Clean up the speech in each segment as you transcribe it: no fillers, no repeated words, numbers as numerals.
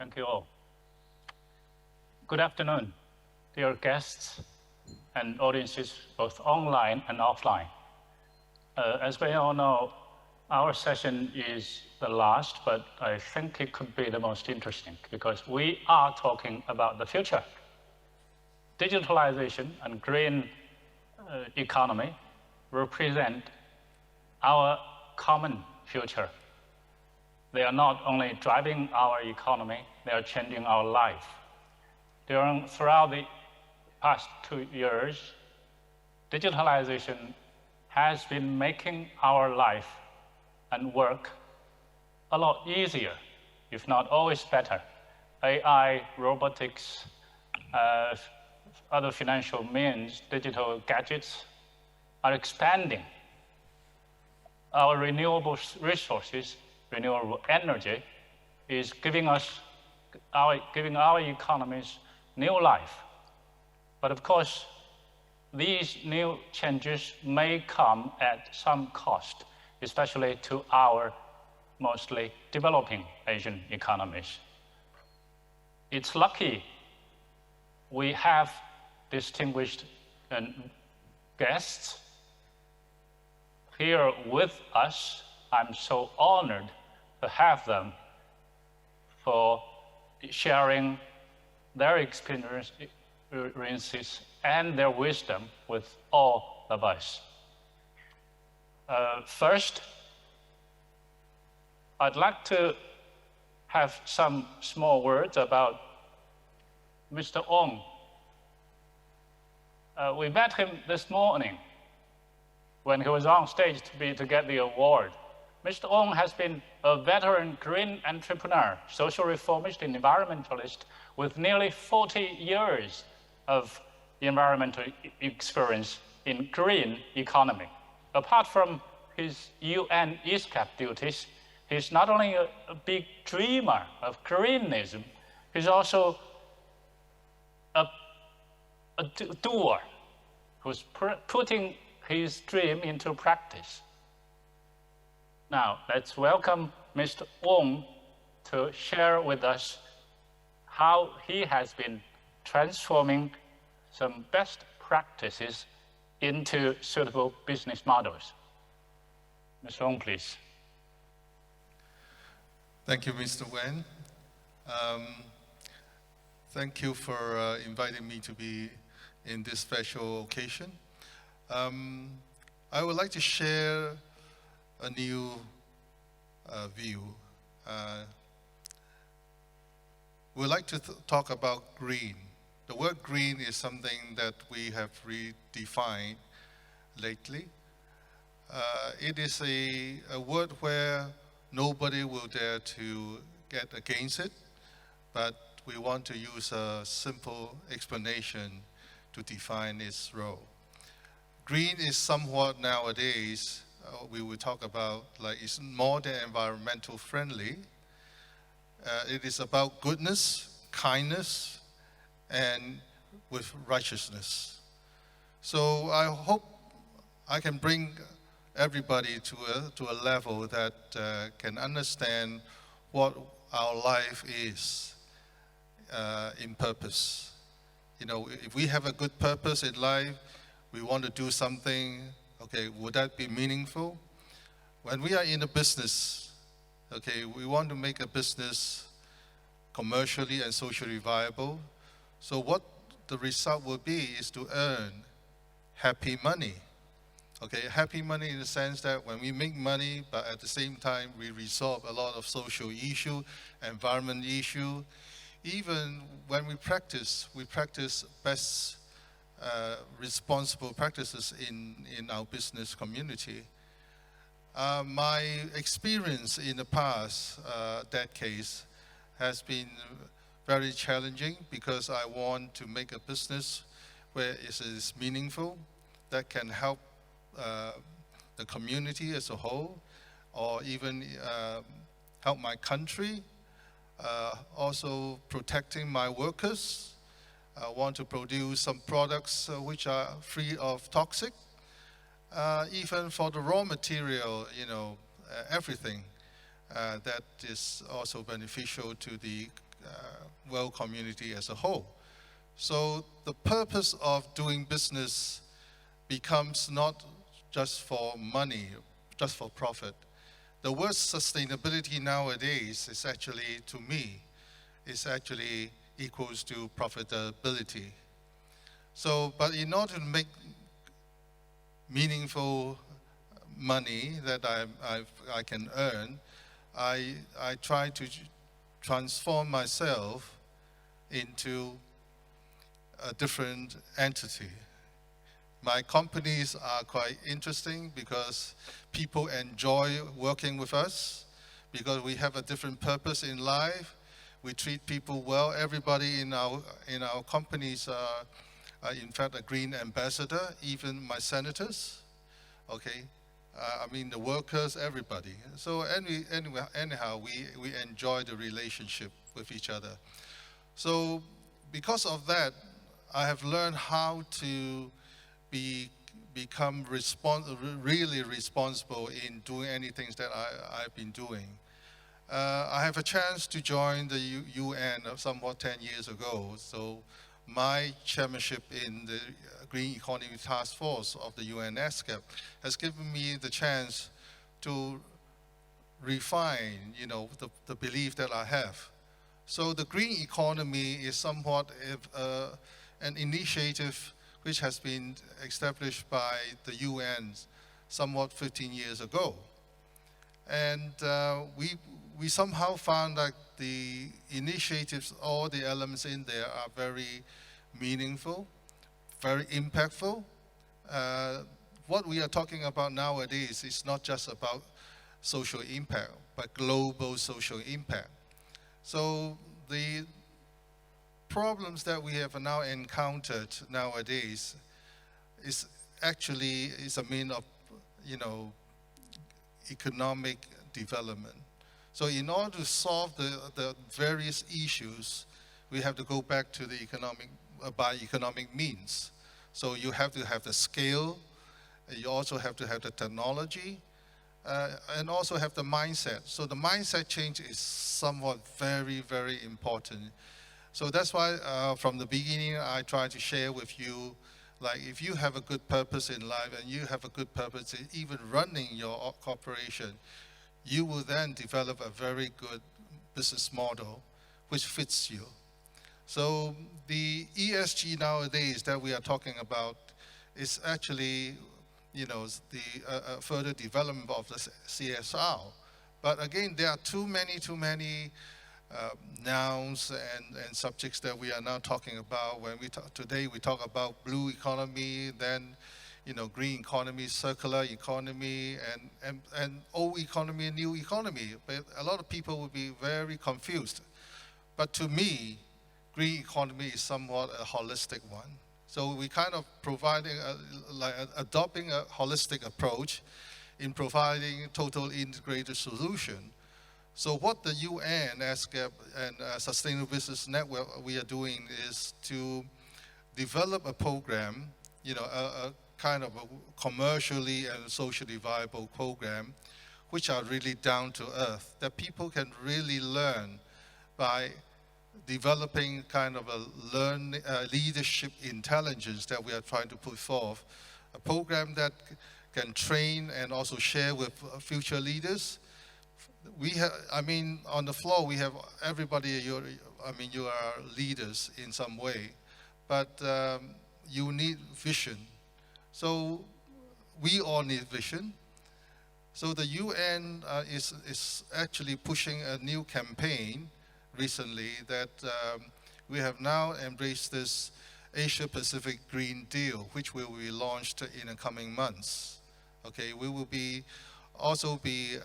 Thank you all. Good afternoon, dear guests and audiences, both online and offline. As we all know, our session is the last, but I think it could be the most interesting because we are talking about the future. Digitalization and green economy represent our common future. They are not only driving our economy, they are changing our life. Throughout the past 2 years, digitalization has been making our life and work a lot easier, if not always better. AI, robotics, other financial means, digital gadgets are expanding. Our renewable resources, renewable energy is giving our economies new life. But of course, these new changes may come at some cost, especially to our mostly developing Asian economies. It's lucky we have distinguished guests here with us. I'm so honored to have them for sharing their experiences and their wisdom with all of us. First, I'd like to have some small words about Mr. Oung. We met him this morning when he was on stage to get the award. Mr. Oung has been a veteran green entrepreneur, social reformist, and environmentalist with nearly 40 years of environmental experience in green economy. Apart from his UNESCAP duties, he's not only a big dreamer of greenism, he's also a doer who's putting his dream into practice. Now, let's welcome Mr. Oung to share with us how he has been transforming some best practices into suitable business models. Mr. Oung, please. Thank you, Mr. Wen. Thank you for inviting me to be in this special occasion. I would like to share a new view. We'd like to talk about green. The word green is something that we have redefined lately. It is a word where nobody will dare to get against it, but we want to use a simple explanation to define its role. Green is somewhat nowadays, we will talk about, like, it's more than environmental friendly. It is about goodness, kindness, and with righteousness. So I hope I can bring everybody to a level that can understand what our life is in purpose. You know, if we have a good purpose in life, we want to do something, okay, would that be meaningful? When we are in a business, okay, we want to make a business commercially and socially viable. So what the result will be is to earn happy money. Okay, happy money in the sense that when we make money, but at the same time, we resolve a lot of social issue, environment issue. Even when we practice best responsible practices in our business community. My experience in the past decades has been very challenging because I want to make a business where it is meaningful, that can help the community as a whole, or even help my country, also protecting my workers. I want to produce some products which are free of toxic. Even for the raw material, everything that is also beneficial to the world community as a whole. So the purpose of doing business becomes not just for money, just for profit. The word sustainability nowadays is actually, to me, is actually equals to profitability. So, but in order to make meaningful money that I can earn, I try to transform myself into a different entity. My companies are quite interesting because people enjoy working with us, because we have a different purpose in life. We treat people well. Everybody in our companies are in fact a green ambassador, even my senators, okay? I mean the workers, everybody. So anyhow, we enjoy the relationship with each other. So because of that, I have learned how to become really responsible in doing anything that I've been doing. I have a chance to join the UN somewhat 10 years ago. So my chairmanship in the Green Economy Task Force of the UNESCAP has given me the chance to refine, the belief that I have. So the green economy is somewhat an initiative which has been established by the UN somewhat 15 years ago. And we somehow found that the initiatives, all the elements in there are very meaningful, very impactful. What we are talking about nowadays is not just about social impact, but global social impact. So the problems that we have now encountered nowadays is actually a mean of, economic development. So in order to solve the various issues, we have to go back to the by economic means. So you have to have the scale, you also have to have the technology, and also have the mindset. So the mindset change is somewhat very, very important. So that's why from the beginning, I try to share with you, like if you have a good purpose in life and you have a good purpose in even running your corporation, you will then develop a very good business model which fits you. So the ESG nowadays that we are talking about is actually, the further development of the CSR. But again, there are too many nouns and subjects that we are now talking about. When today we talk about blue economy, then green economy, circular economy, and old economy and new economy. But a lot of people will be very confused. But to me, green economy is somewhat a holistic one. So we kind of adopting a holistic approach in providing total integrated solution. So what the UN, ESCAP, and Sustainable Business Network we are doing is to develop a program, a kind of a commercially and socially viable program, which are really down to earth, that people can really learn by developing kind of a leadership intelligence that we are trying to put forth, a program that can train and also share with future leaders. We have, on the floor, we have everybody, you are leaders in some way, but you need vision. So we all need vision. So the UN is actually pushing a new campaign recently that we have now embraced this Asia Pacific Green Deal, which will be launched in the coming months. Okay, we will also be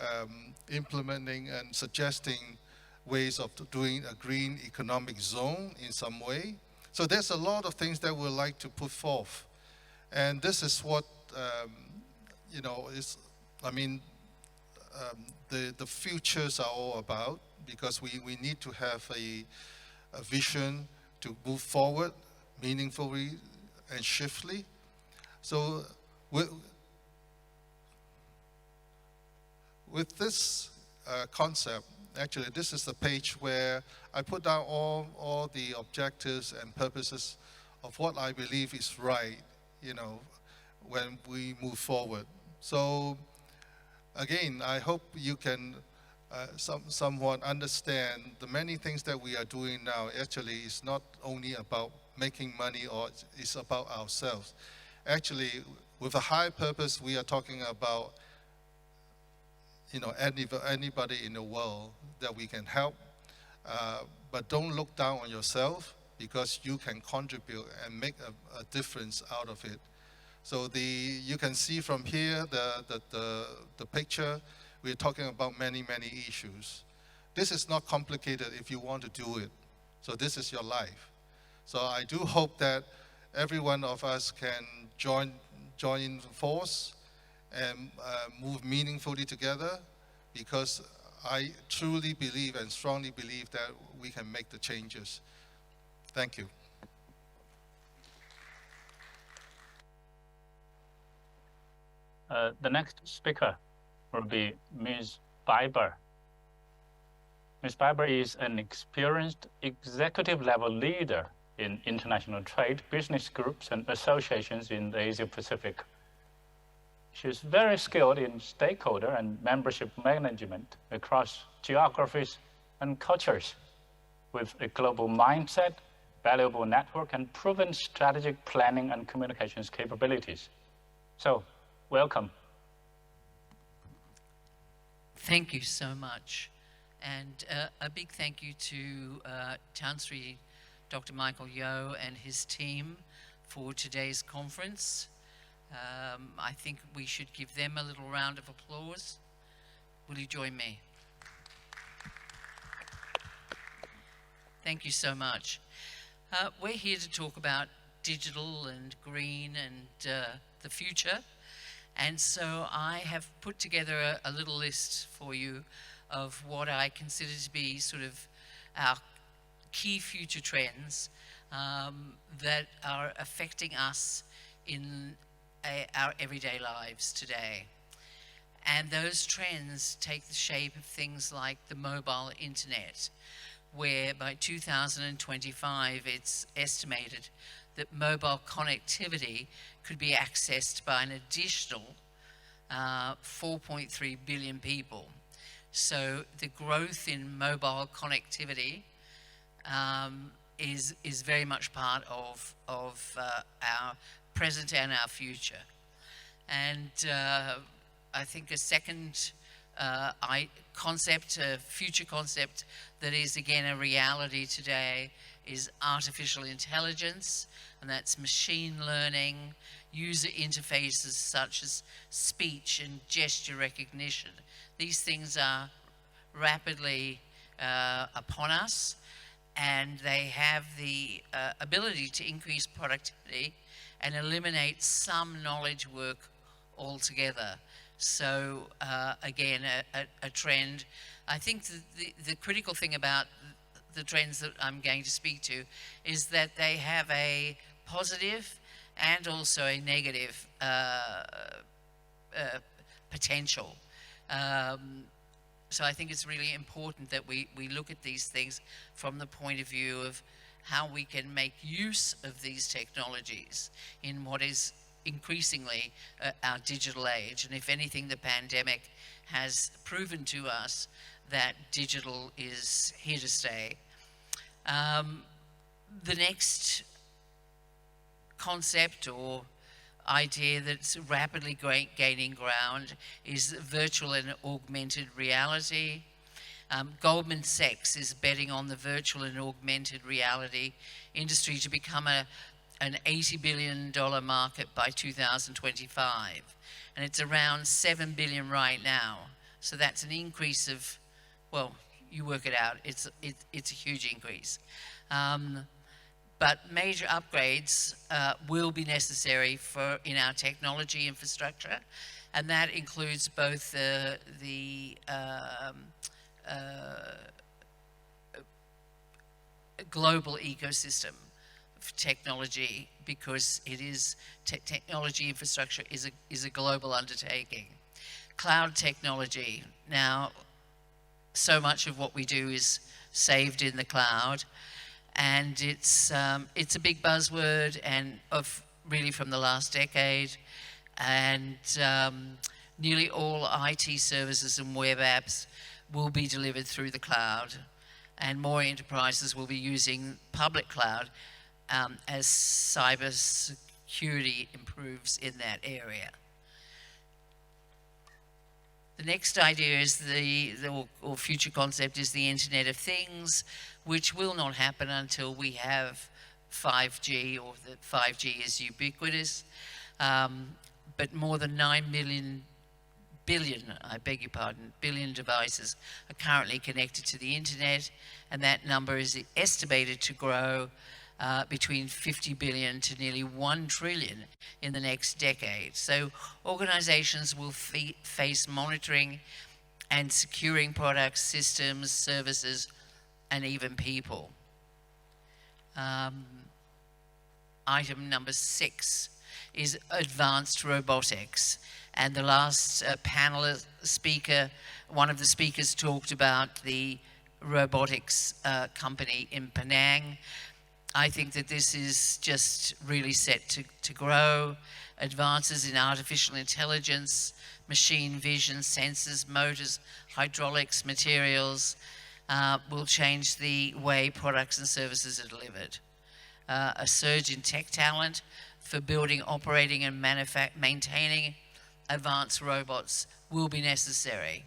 implementing and suggesting ways of doing a green economic zone in some way. So there's a lot of things that we'd like to put forth. And this is what, the futures are all about, because we need to have a vision to move forward meaningfully and swiftly. So with this concept, actually, this is the page where I put down all the objectives and purposes of what I believe is right, you know, when we move forward. So again, I hope you can somewhat understand the many things that we are doing now actually is not only about making money or it's about ourselves. Actually, with a high purpose, we are talking about, you know, anybody in the world that we can help. But don't look down on yourself, because you can contribute and make a difference out of it. So you can see from here the picture. We're talking about many issues. This is not complicated if you want to do it. So this is your life. So I do hope that every one of us can join force and move meaningfully together, because I truly believe and strongly believe that we can make the changes. Thank you. The next speaker will be Ms. Biber. Ms. Biber is an experienced executive-level leader in international trade, business groups, and associations in the Asia-Pacific. She's very skilled in stakeholder and membership management across geographies and cultures, with a global mindset, valuable network, and proven strategic planning and communications capabilities. So, welcome. Thank you so much. And a big thank you to Chansri Dr. Michael Yeo and his team for today's conference. I think we should give them a little round of applause. Will you join me? Thank you so much. We're here to talk about digital and green and the future. And so I have put together a little list for you of what I consider to be sort of our key future trends that are affecting us in our everyday lives today. And those trends take the shape of things like the mobile internet, where by 2025 it's estimated that mobile connectivity could be accessed by an additional 4.3 billion people. So the growth in mobile connectivity is very much part of our present and our future. And I think a second future concept that is again a reality today is artificial intelligence, and that's machine learning, user interfaces such as speech and gesture recognition. These things are rapidly upon us, and they have the ability to increase productivity and eliminate some knowledge work altogether. So again, a trend. I think the critical thing about the trends that I'm going to speak to is that they have a positive and also a negative potential. So I think it's really important that we look at these things from the point of view of how we can make use of these technologies in what is increasingly our digital age. And if anything, the pandemic has proven to us that digital is here to stay. The next concept or idea that's rapidly gaining ground is virtual and augmented reality. Goldman Sachs is betting on the virtual and augmented reality industry to become an $80 billion market by 2025. And it's around $7 billion right now. So that's an increase of, well, you work it out, it's a huge increase. But major upgrades will be necessary in our technology infrastructure, and that includes both the global ecosystem of technology, because it is technology infrastructure is a global undertaking. Cloud technology. Now, so much of what we do is saved in the cloud, and it's a big buzzword and really from the last decade, and nearly all IT services and web apps will be delivered through the cloud, and more enterprises will be using public cloud as cyber security improves in that area. The next idea is or future concept is the Internet of Things, which will not happen until we have 5G, or that 5G is ubiquitous. But more than 9 billion devices are currently connected to the internet, and that number is estimated to grow between 50 billion to nearly 1 trillion in the next decade. So organizations will face monitoring and securing products, systems, services, and even people. Item number 6 is advanced robotics. And the last panel speaker, one of the speakers talked about the robotics company in Penang. I think that this is just really set to grow. Advances in artificial intelligence, machine vision, sensors, motors, hydraulics, materials will change the way products and services are delivered. A surge in tech talent for building, operating, and maintaining advanced robots will be necessary.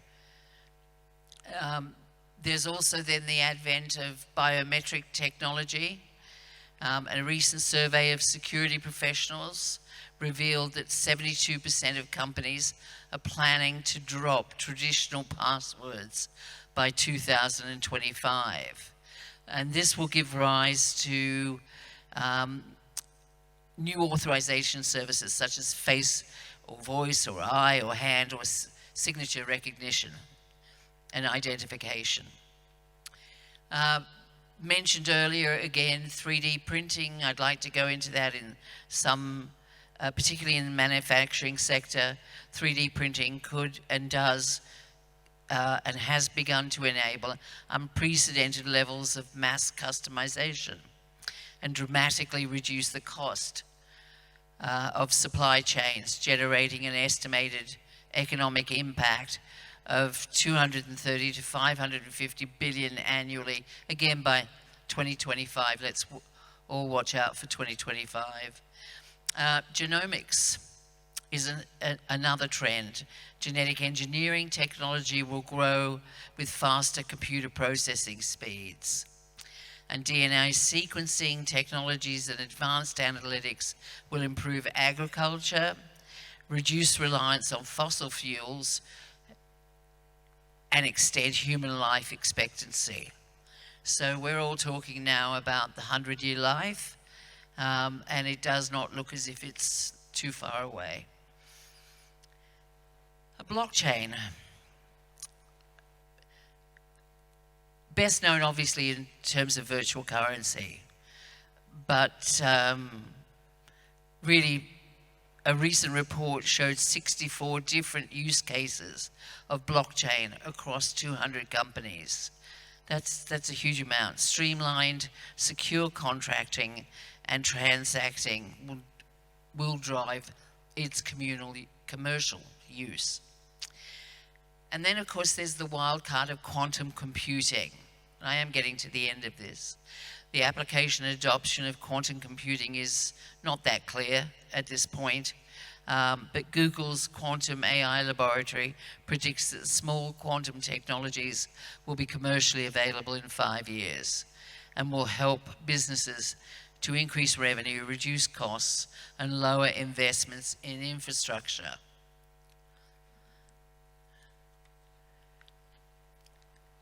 There's also then the advent of biometric technology. A recent survey of security professionals revealed that 72% of companies are planning to drop traditional passwords by 2025. And this will give rise to new authorization services such as face or voice or eye or hand or signature recognition and identification. Mentioned earlier, again, 3D printing. I'd like to go into that in some, particularly in the manufacturing sector. 3D printing could and does and has begun to enable unprecedented levels of mass customization and dramatically reduce the cost of supply chains, generating an estimated economic impact of 230 to 550 billion annually, again by 2025. Let's all watch out for 2025. Genomics is another trend. Genetic engineering technology will grow with faster computer processing speeds. And DNA sequencing technologies and advanced analytics will improve agriculture, reduce reliance on fossil fuels, and extend human life expectancy. So we're all talking now about the 100-year life, and it does not look as if it's too far away. A blockchain. Best known, obviously, in terms of virtual currency, but really a recent report showed 64 different use cases of blockchain across 200 companies. That's a huge amount. Streamlined, secure contracting and transacting will drive its commercial use. And then, of course, there's the wild card of quantum computing. I am getting to the end of this. The application and adoption of quantum computing is not that clear at this point, but Google's Quantum AI Laboratory predicts that small quantum technologies will be commercially available in 5 years and will help businesses to increase revenue, reduce costs, and lower investments in infrastructure.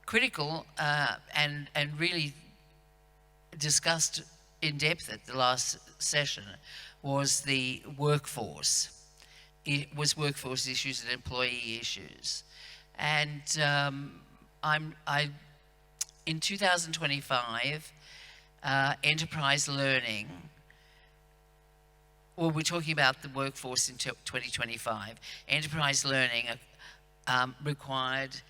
Critical and really discussed in depth at the last session was the workforce. It was workforce issues and employee issues. And in 2025, enterprise learning, well, we're talking about the workforce in 2025. Enterprise learning required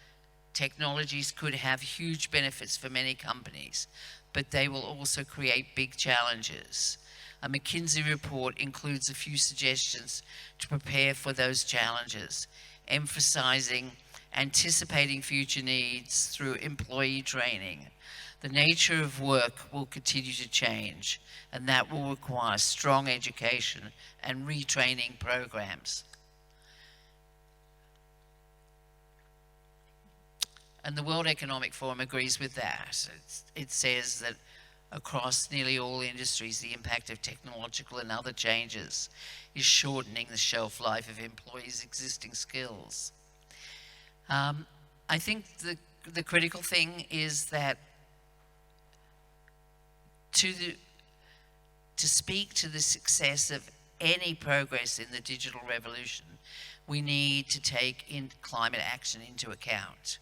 technologies could have huge benefits for many companies, but they will also create big challenges. A McKinsey report includes a few suggestions to prepare for those challenges, emphasizing anticipating future needs through employee training. The nature of work will continue to change, and that will require strong education and retraining programs. And the World Economic Forum agrees with that. It says that across nearly all industries, the impact of technological and other changes is shortening the shelf life of employees' existing skills. I think the critical thing is that to speak to the success of any progress in the digital revolution, we need to take climate action into account,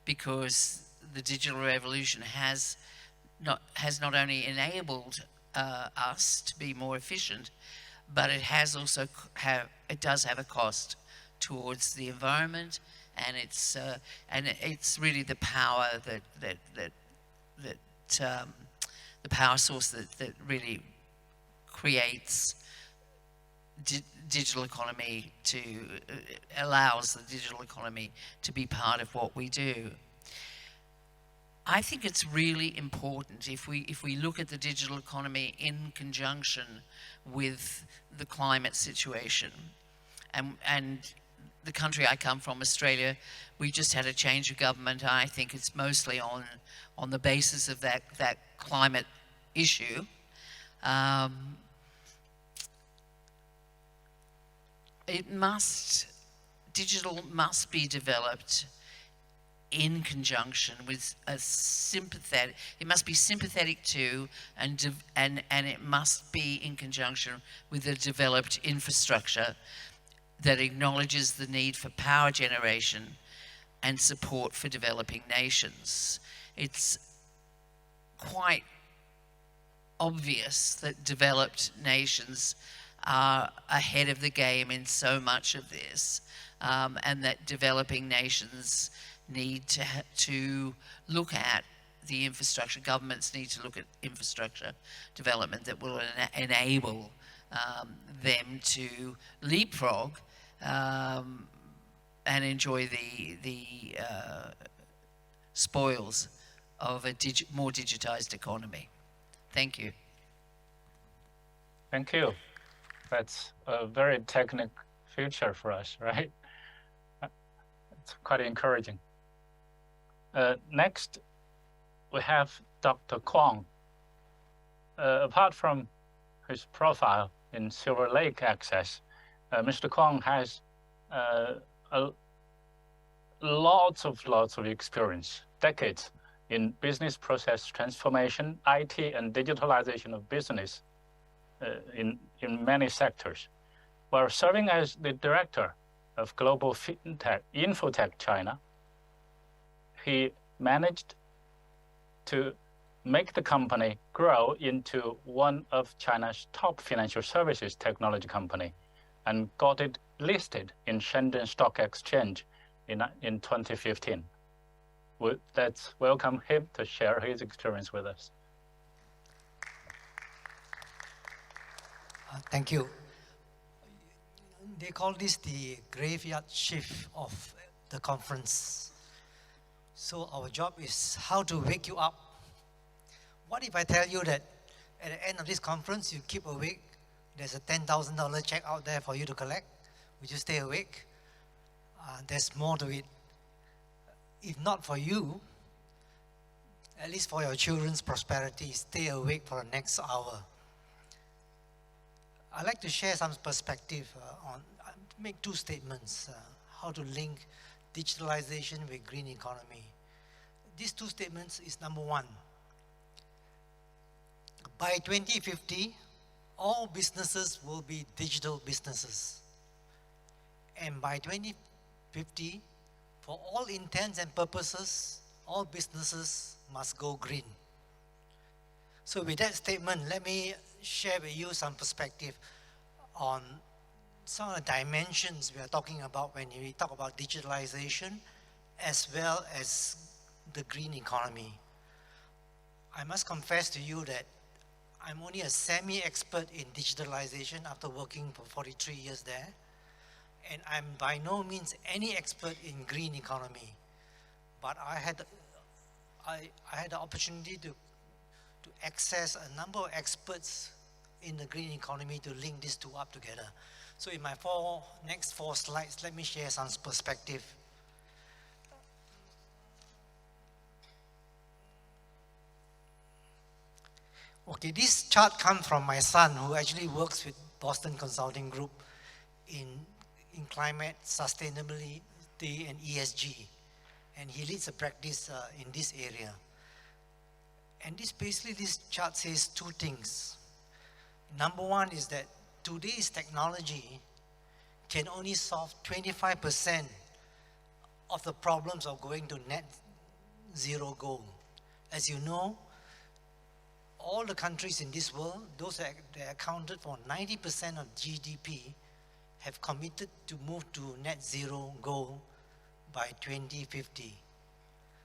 because the digital revolution has not only enabled us to be more efficient, but it has also it does have a cost towards the environment, and it's really the power the power source that really creates digital economy, allows the digital economy to be part of what we do. I think it's really important if we look at the digital economy in conjunction with the climate situation. And the country I come from, Australia, we just had a change of government. I think it's mostly on the basis of that climate issue. Digital must be developed in conjunction with it must be sympathetic to, and it must be in conjunction with a developed infrastructure that acknowledges the need for power generation and support for developing nations. It's quite obvious that developed nations are ahead of the game in so much of this, and that developing nations need to look at the infrastructure. Governments need to look at infrastructure development that will enable them to leapfrog and enjoy the spoils of a more digitized economy. Thank you. Thank you. That's a very technical future for us, right? It's quite encouraging. Next, we have Dr. Oung. Apart from his profile in Silver Lake Access, Mr. Oung has lots of experience, decades in business process transformation, IT, and digitalization of business in many sectors. While serving as the director of Global Infotech China, he managed to make the company grow into one of China's top financial services technology company, and got it listed in Shenzhen Stock Exchange in 2015. Let's welcome him to share his experience with us. Thank you. They call this the graveyard shift of the conference. So our job is how to wake you up. What if I tell you that at the end of this conference, you keep awake, there's a $10,000 check out there for you to collect? Would you stay awake? There's more to it. If not for you, at least for your children's prosperity, stay awake for the next hour. I'd like to share some perspective make two statements, how to link digitalization with green economy. These two statements is number one. By 2050, all businesses will be digital businesses. And by 2050, for all intents and purposes, all businesses must go green. So with that statement, let me share with you some perspective on some of the dimensions we are talking about when we talk about digitalization as well as the green economy. I must confess to you that I'm only a semi-expert in digitalization after working for 43 years there, and I'm by no means any expert in green economy. But I had the opportunity to access a number of experts in the green economy to link these two up together. So in my next four slides, let me share some perspective. Okay, this chart comes from my son, who actually works with Boston Consulting Group in climate, sustainability, and ESG. And he leads a practice in this area. And this chart says two things. Number one is that today's technology can only solve 25% of the problems of going to net zero goal. As you know, all the countries in this world, those that accounted for 90% of GDP, have committed to move to net zero goal by 2050.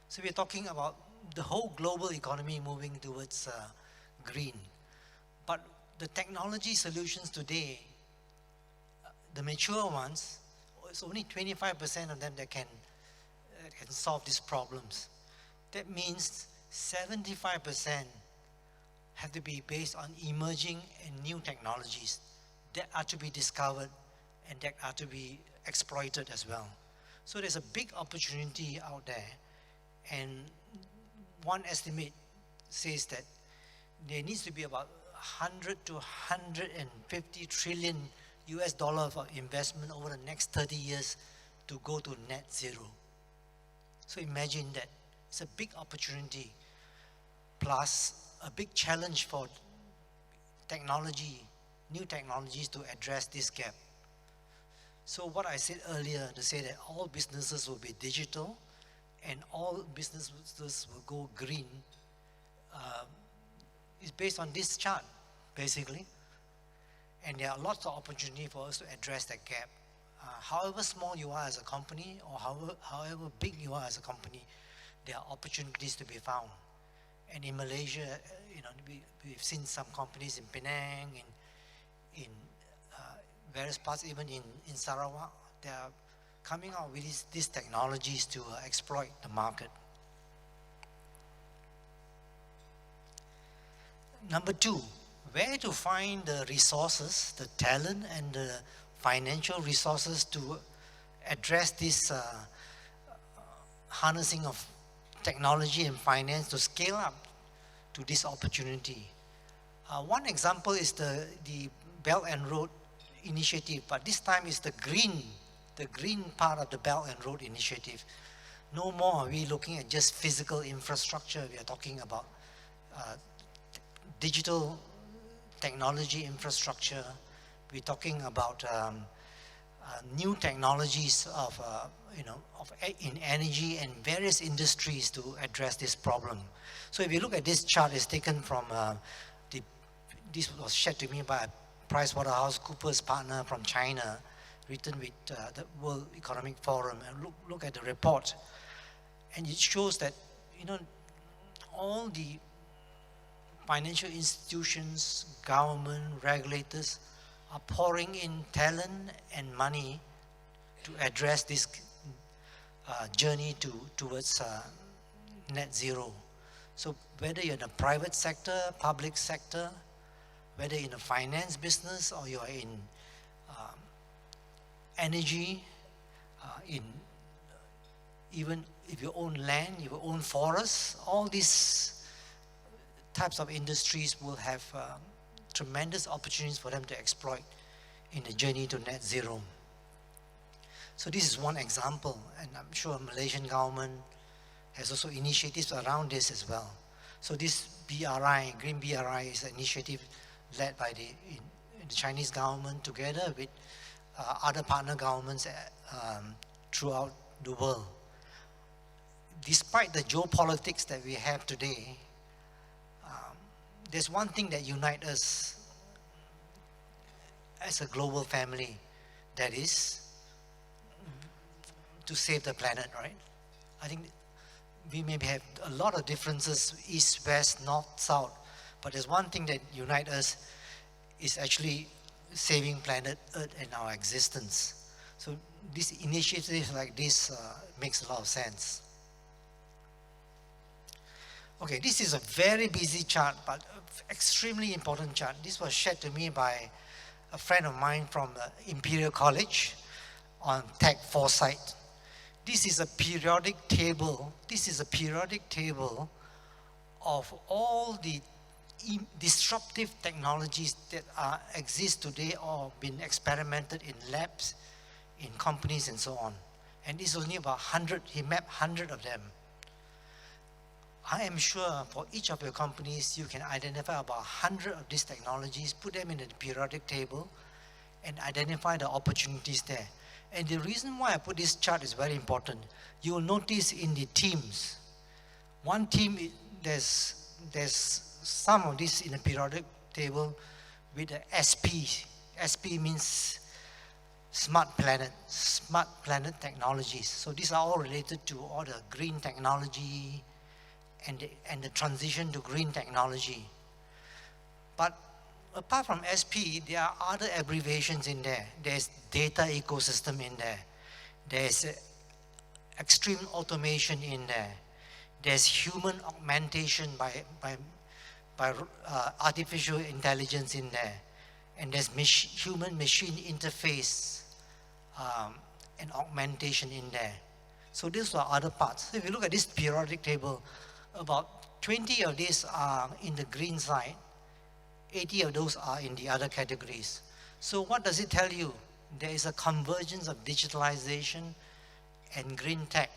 So we're talking about the whole global economy moving towards green. But the technology solutions today, the mature ones, it's only 25% of them that can solve these problems. That means 75% have to be based on emerging and new technologies that are to be discovered and that are to be exploited as well. So there's a big opportunity out there, and one estimate says that there needs to be about 100 to 150 trillion US dollars of investment over the next 30 years to go to net zero. So imagine that. It's a big opportunity, plus a big challenge for technology, new technologies to address this gap. So what I said earlier, to say that all businesses will be digital and all businesses will go green, is based on this chart, basically. And there are lots of opportunity for us to address that gap. However small you are as a company, or however big you are as a company, there are opportunities to be found. And in Malaysia, we've seen some companies in Penang, in various parts, even in Sarawak, they are coming out with these technologies to exploit the market. Number two, where to find the resources, the talent and the financial resources to address this harnessing of technology and finance to scale up to this opportunity. One example is the Belt and Road Initiative, but this time is the green part of the Belt and Road Initiative. No more are we looking at just physical infrastructure. We are talking about digital technology infrastructure. We're talking about new technologies in energy and various industries to address this problem. So if you look at this chart, it's taken from this was shared to me by a PricewaterhouseCoopers partner from China, written with the World Economic Forum. And look at the report, and it shows that all the financial institutions, government, regulators are pouring in talent and money to address this journey towards net zero. So whether you're in the private sector, public sector, whether in the finance business or you're in energy, even if you own land, you own forests, all these types of industries will have tremendous opportunities for them to exploit in the journey to net zero. So this is one example, and I'm sure Malaysian government has also initiatives around this as well. So this BRI, Green BRI, is an initiative led by the Chinese government together with other partner governments throughout the world. Despite the geopolitics that we have today, there's one thing that unites us as a global family, that is to save the planet, right? I think we maybe have a lot of differences, east, west, north, south, but there's one thing that unites us is actually saving planet Earth and our existence. So this initiative like this makes a lot of sense. Okay, this is a very busy chart, but extremely important chart. This was shared to me by a friend of mine from Imperial College on tech foresight. This is a periodic table. This is a periodic table of all the disruptive technologies that exist today or been experimented in labs, in companies and so on. And this is only about 100, he mapped 100 of them. I am sure for each of your companies, you can identify about 100 of these technologies, put them in a periodic table, and identify the opportunities there. And the reason why I put this chart is very important. You will notice in the teams, one team, there's some of this in a periodic table with the SP. SP means smart planet technologies. So these are all related to all the green technology and the transition to green technology. But apart from SP, there are other abbreviations in there. There's data ecosystem in there. There's extreme automation in there. There's human augmentation by artificial intelligence in there. And there's human-machine interface and augmentation in there. So these are other parts. So if you look at this periodic table, about 20 of these are in the green side, 80 of those are in the other categories. So what does it tell you? There is a convergence of digitalization and green tech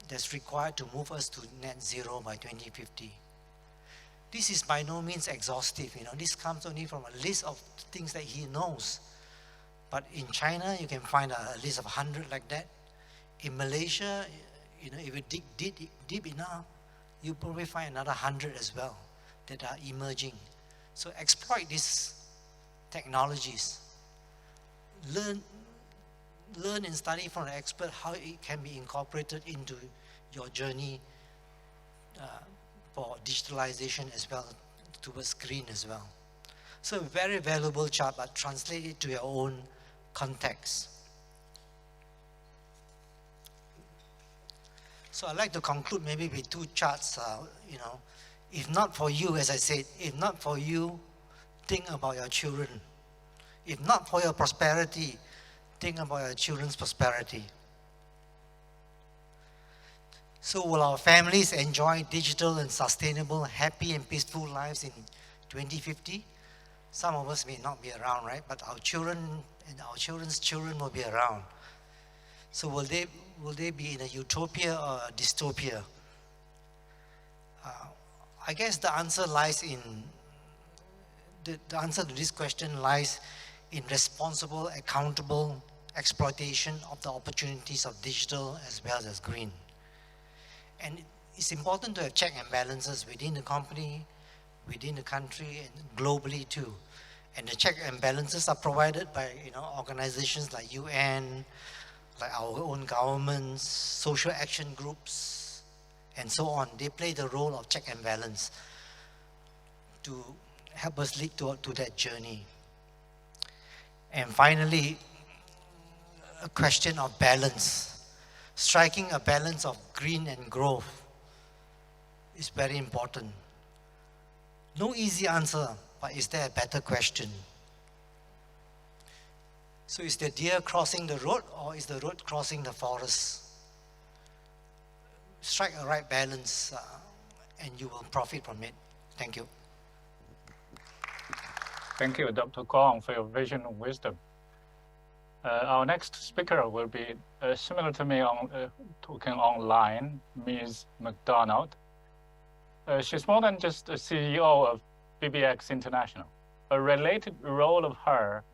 that's required to move us to net zero by 2050. This is by no means exhaustive. This comes only from a list of things that he knows. But in China, you can find a list of 100 like that. In Malaysia, if you dig deep enough, you probably find another 100 as well that are emerging. So exploit these technologies. Learn and study from the expert how it can be incorporated into your journey for digitalization as well, towards green as well. So a very valuable chart, but translate it to your own context. So I'd like to conclude maybe with two charts. If not for you, as I said, if not for you, think about your children. If not for your prosperity, think about your children's prosperity. So will our families enjoy digital and sustainable, happy and peaceful lives in 2050? Some of us may not be around, right? But our children and our children's children will be around. So will they be in a utopia or a dystopia? I guess the answer lies in, the answer to this question lies in responsible, accountable exploitation of the opportunities of digital as well as green. And it's important to have check and balances within the company, within the country, and globally too. And the check and balances are provided by organizations like UN, like our own governments, social action groups, and so on. They play the role of check and balance to help us lead to that journey. And finally, a question of balance. Striking a balance of green and growth is very important. No easy answer, but is there a better question? So is the deer crossing the road, or is the road crossing the forest? Strike a right balance and you will profit from it. Thank you. Thank you, Dr. Kong, for your vision and wisdom. Our next speaker will be similar to me talking online, Ms. McDonald. She's more than just a CEO of PBEC International. A related role of her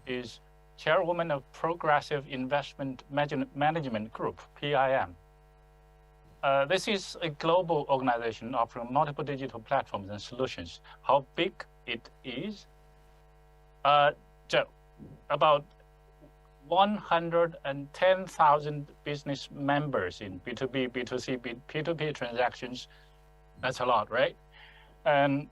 is chairwoman of Progressive Investment Management Group, PIM. This is a global organization offering multiple digital platforms and solutions. How big it is? Joe, about 110,000 business members in B2B, B2C, P2P transactions. That's a lot, right? And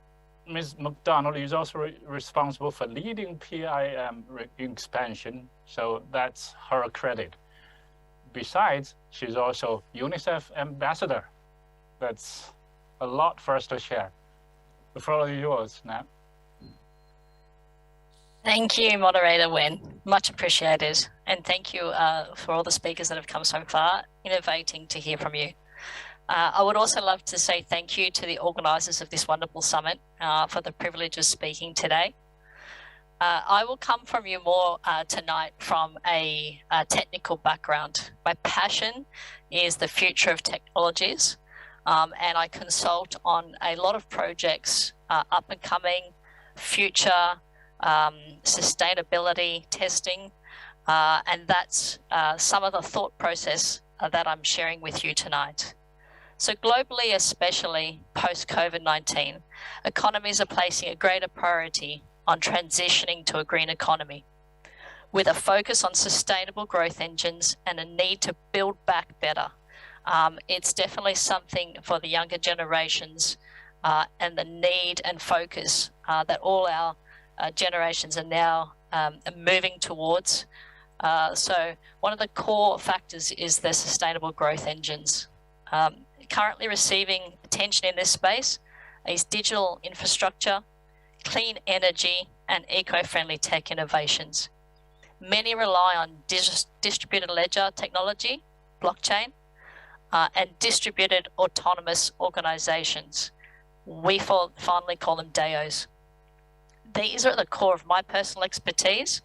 Ms. McDonald is also responsible for leading PIM expansion, so that's her credit. Besides, she's also UNICEF ambassador. That's a lot for us to share. The floor is yours now. Thank you, Moderator Wen. Much appreciated. And thank you for all the speakers that have come so far. Innovating to hear from you. I would also love to say thank you to the organisers of this wonderful summit for the privilege of speaking today. I will come from you more tonight from a technical background. My passion is the future of technologies, and I consult on a lot of projects, up and coming, future, sustainability, testing, and that's some of the thought process that I'm sharing with you tonight. So globally, especially post-COVID-19, economies are placing a greater priority on transitioning to a green economy, with a focus on sustainable growth engines and a need to build back better. It's definitely something for the younger generations and the need and focus that all our generations are now moving towards. So one of the core factors is the sustainable growth engines. Currently receiving attention in this space is digital infrastructure, clean energy, and eco-friendly tech innovations. Many rely on distributed ledger technology, blockchain, and distributed autonomous organizations. We finally call them DAOs. These are at the core of my personal expertise,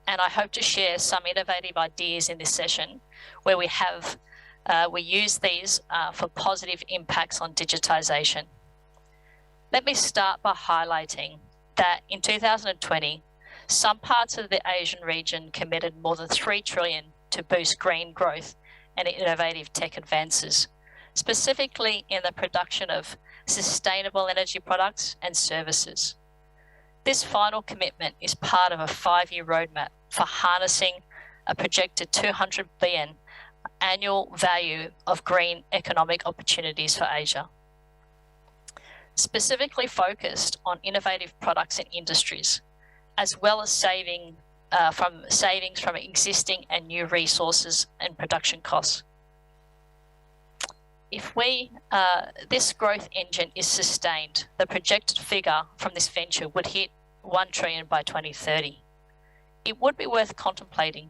and I hope to share some innovative ideas in this session where we use these for positive impacts on digitization. Let me start by highlighting that in 2020, some parts of the Asian region committed more than 3 trillion to boost green growth and innovative tech advances, specifically in the production of sustainable energy products and services. This final commitment is part of a 5-year roadmap for harnessing a projected 200 billion annual value of green economic opportunities for Asia. Specifically focused on innovative products and industries, as well as savings from existing and new resources and production costs. If this growth engine is sustained, the projected figure from this venture would hit 1 trillion by 2030. It would be worth contemplating.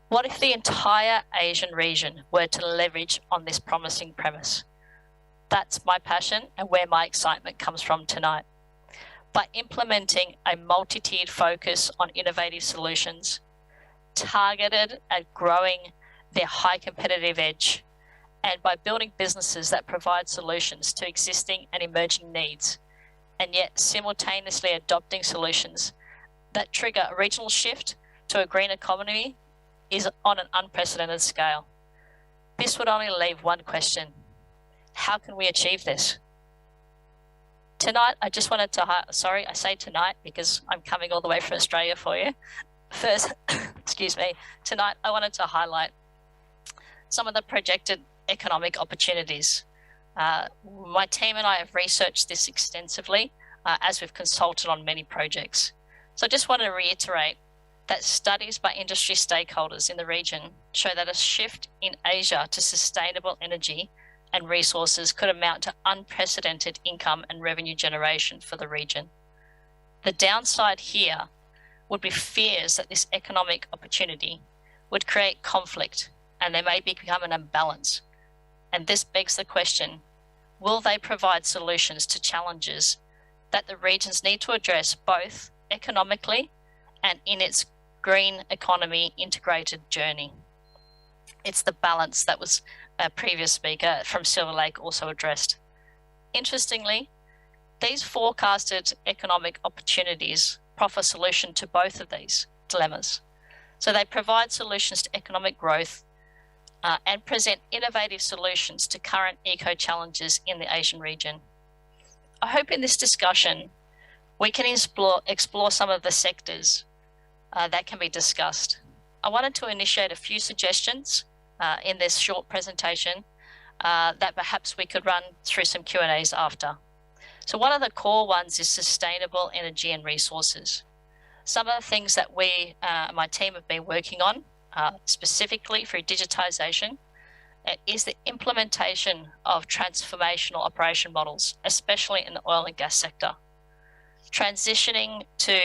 What if the entire Asian region were to leverage on this promising premise? That's my passion and where my excitement comes from tonight. By implementing a multi-tiered focus on innovative solutions, targeted at growing their high competitive edge, and by building businesses that provide solutions to existing and emerging needs, and yet simultaneously adopting solutions that trigger a regional shift to a green economy is on an unprecedented scale. This would only leave one question: how can we achieve this? Tonight, I just wanted to, I say tonight because I'm coming all the way from Australia for you. First, excuse me, tonight I wanted to highlight some of the projected economic opportunities. My team and I have researched this extensively as we've consulted on many projects. So I just want to reiterate that studies by industry stakeholders in the region show that a shift in Asia to sustainable energy and resources could amount to unprecedented income and revenue generation for the region. The downside here would be fears that this economic opportunity would create conflict and there may become an imbalance. And this begs the question, will they provide solutions to challenges that the regions need to address both economically and in its green economy integrated journey? It's the balance that was a previous speaker from Silver Lake also addressed. Interestingly, these forecasted economic opportunities offer a solution to both of these dilemmas. So they provide solutions to economic growth and present innovative solutions to current eco-challenges in the Asian region. I hope in this discussion we can explore some of the sectors that can be discussed. I wanted to initiate a few suggestions in this short presentation that perhaps we could run through some Q&As after. So one of the core ones is sustainable energy and resources. Some of the things that we, my team, have been working on, specifically through digitization, is the implementation of transformational operation models, especially in the oil and gas sector. Transitioning to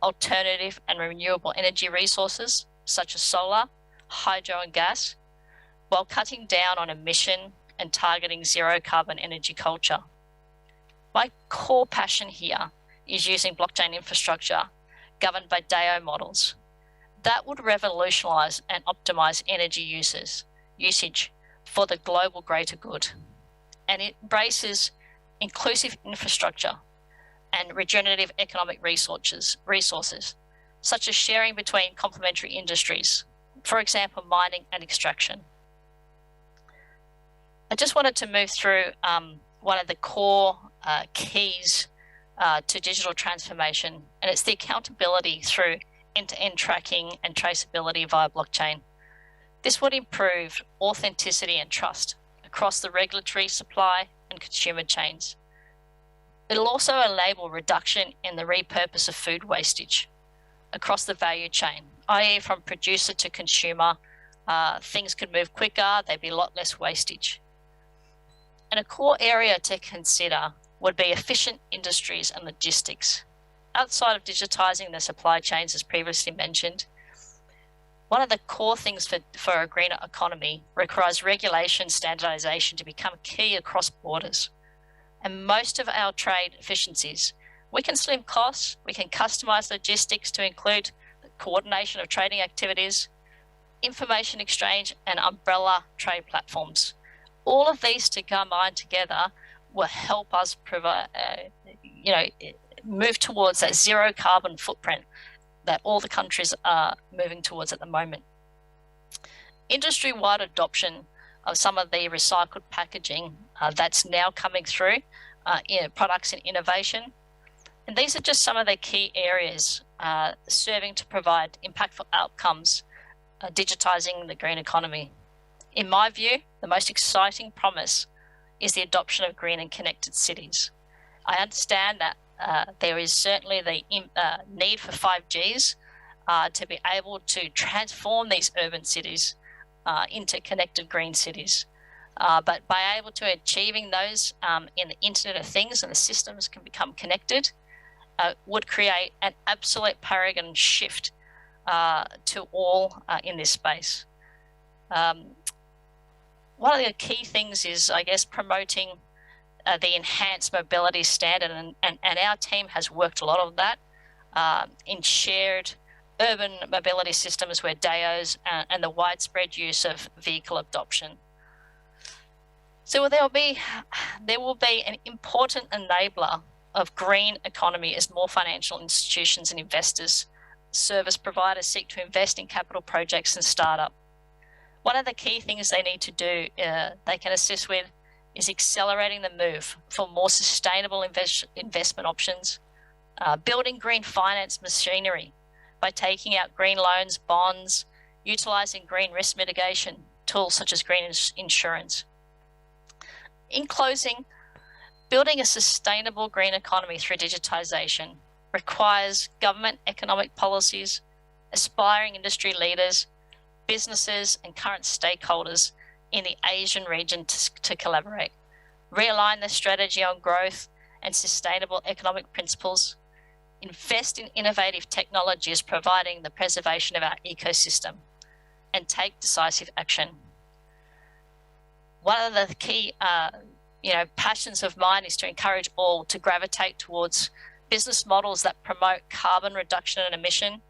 alternative and renewable energy resources, such as solar, hydro and gas, while cutting down on emission and targeting zero carbon energy culture. My core passion here is using blockchain infrastructure governed by DAO models. That would revolutionize and optimize energy usage for the global greater good. And it embraces inclusive infrastructure and regenerative economic resources, such as sharing between complementary industries, for example, mining and extraction. I just wanted to move through one of the core keys to digital transformation, and it's the accountability through end-to-end tracking and traceability via blockchain. This would improve authenticity and trust across the regulatory, supply, and consumer chains. It'll also enable reduction in the repurpose of food wastage across the value chain, i.e. from producer to consumer. Things could move quicker, there'd be a lot less wastage. And a core area to consider would be efficient industries and logistics. Outside of digitizing the supply chains, as previously mentioned, one of the core things for a greener economy requires regulation standardization to become key across borders. And most of our trade efficiencies, we can slim costs, we can customize logistics to include the coordination of trading activities, information exchange, and umbrella trade platforms. All of these to combine together will help us provide, move towards that zero carbon footprint that all the countries are moving towards at the moment. Industry-wide adoption of some of the recycled packaging that's now coming through in products and innovation. And these are just some of the key areas serving to provide impactful outcomes, digitizing the green economy. In my view, the most exciting promise is the adoption of green and connected cities. I understand that there is certainly the need for 5Gs to be able to transform these urban cities into connected green cities. But by able to achieving those in the Internet of Things and the systems can become connected, would create an absolute paradigm shift to all in this space. One of the key things is, I guess, promoting the enhanced mobility standard, and our team has worked a lot on that in shared urban mobility systems where DAOs and the widespread use of vehicle adoption. So there will be an important enabler of green economy as more financial institutions and investors, service providers seek to invest in capital projects and startup. One of the key things they need to do, they can assist with, is accelerating the move for more sustainable investment options, building green finance machinery by taking out green loans, bonds, utilizing green risk mitigation tools such as green insurance. In closing, building a sustainable green economy through digitization requires government economic policies, aspiring industry leaders, businesses and current stakeholders in the Asian region to collaborate, realign their strategy on growth and sustainable economic principles, invest in innovative technologies providing the preservation of our ecosystem, and take decisive action. One of the key passions of mine is to encourage all to gravitate towards business models that promote carbon reduction and emission,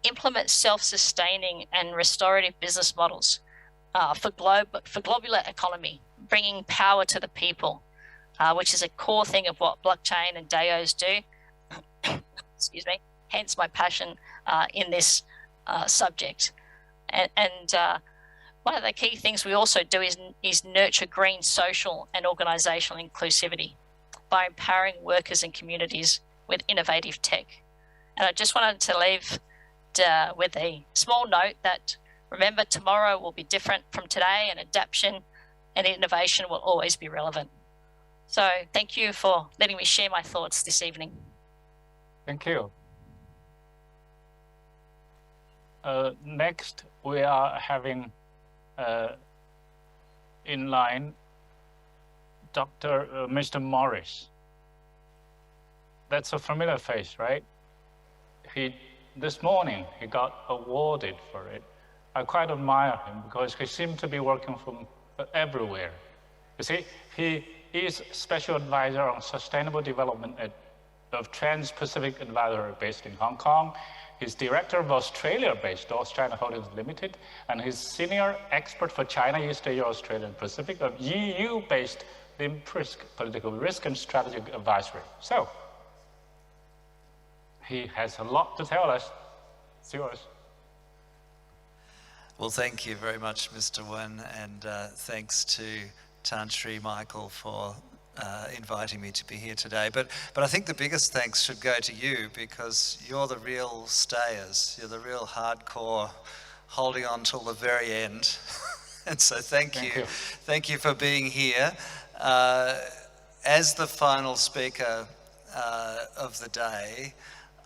implement self-sustaining and restorative business models for globular economy, bringing power to the people, which is a core thing of what blockchain and DAOs do. Excuse me. Hence my passion in this subject. And one of the key things we also do is nurture green social and organizational inclusivity by empowering workers and communities with innovative tech. And I just wanted to leave with a small note that, remember, tomorrow will be different from today, and adaptation and innovation will always be relevant. So thank you for letting me share my thoughts this evening. Thank you. Next, we are having in line Mr. Morris. That's a familiar face, right? This morning, he got awarded for it. I quite admire him because he seemed to be working from everywhere. You see, he is Special Advisor on Sustainable Development of Trans-Pacific Advisory based in Hong Kong. He's Director of Australia-based Australia Holdings Limited, and he's Senior Expert for China, East Asia, Australia, and Pacific of EU-based LIMPRISC Political Risk and Strategic Advisory. So, he has a lot to tell us. It's yours. Well, thank you very much, Mr. Wen, and thanks to Tan Sri Michael for inviting me to be here today. But I think the biggest thanks should go to you, because you're the real stayers. You're the real hardcore, holding on till the very end. And so thank you. Thank you for being here. As the final speaker of the day,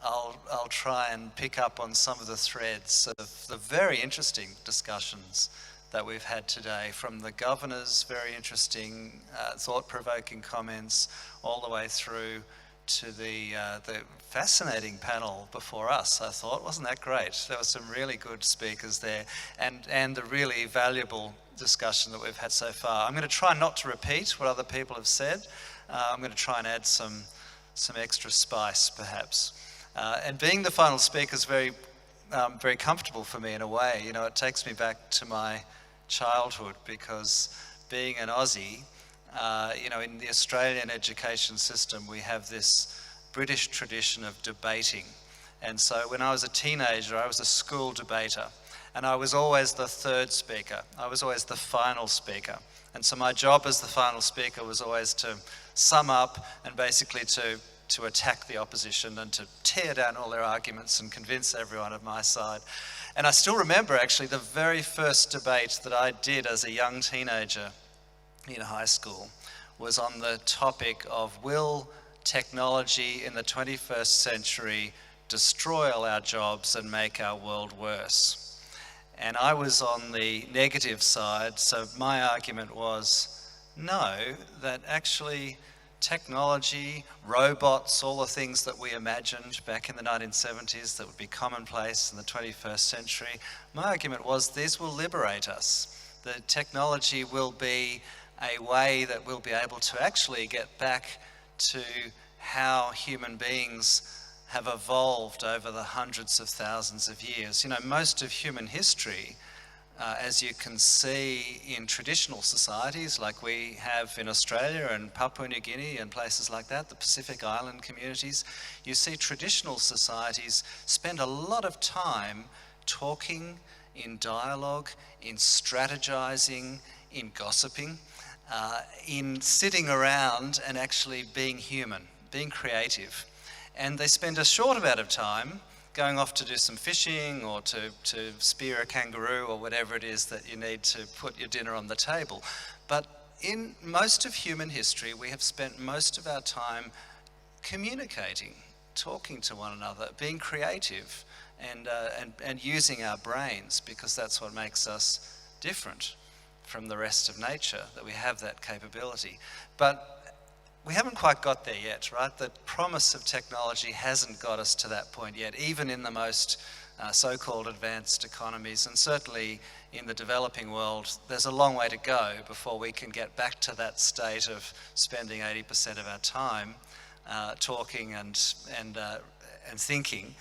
I'll try and pick up on some of the threads of the very interesting discussions that we've had today, from the governor's very interesting, thought-provoking comments, all the way through to the fascinating panel before us, I thought. Wasn't that great? There were some really good speakers there, and the really valuable discussion that we've had so far. I'm going to try not to repeat what other people have said. I'm going to try and add some extra spice, perhaps. And being the final speaker is very comfortable for me in a way. You know, it takes me back to my childhood, because being an Aussie, you know, in the Australian education system, we have this British tradition of debating. And so when I was a teenager, I was a school debater, and I was always the third speaker. I was always the final speaker. And so my job as the final speaker was always to sum up and basically to attack the opposition and to tear down all their arguments and convince everyone of my side. And I still remember, actually, the very first debate that I did as a young teenager in high school was on the topic of, will technology in the 21st century destroy all our jobs and make our world worse? And I was on the negative side, so my argument was no, that actually technology, robots, all the things that we imagined back in the 1970s that would be commonplace in the 21st century, my argument was these will liberate us. The technology will be a way that we'll be able to actually get back to how human beings have evolved over the hundreds of thousands of years. You know, most of human history, as you can see in traditional societies like we have in Australia and Papua New Guinea and places like that, the Pacific Island communities, you see traditional societies spend a lot of time talking, in dialogue, in strategizing, in gossiping, in sitting around and actually being human, being creative. And they spend a short amount of time going off to do some fishing or to spear a kangaroo or whatever it is that you need to put your dinner on the table. But in most of human history, we have spent most of our time communicating, talking to one another, being creative, and using our brains, because that's what makes us different from the rest of nature, that we have that capability. But we haven't quite got there yet, right? The promise of technology hasn't got us to that point yet, even in the most so-called advanced economies, and certainly in the developing world, there's a long way to go before we can get back to that state of spending 80% of our time talking and thinking.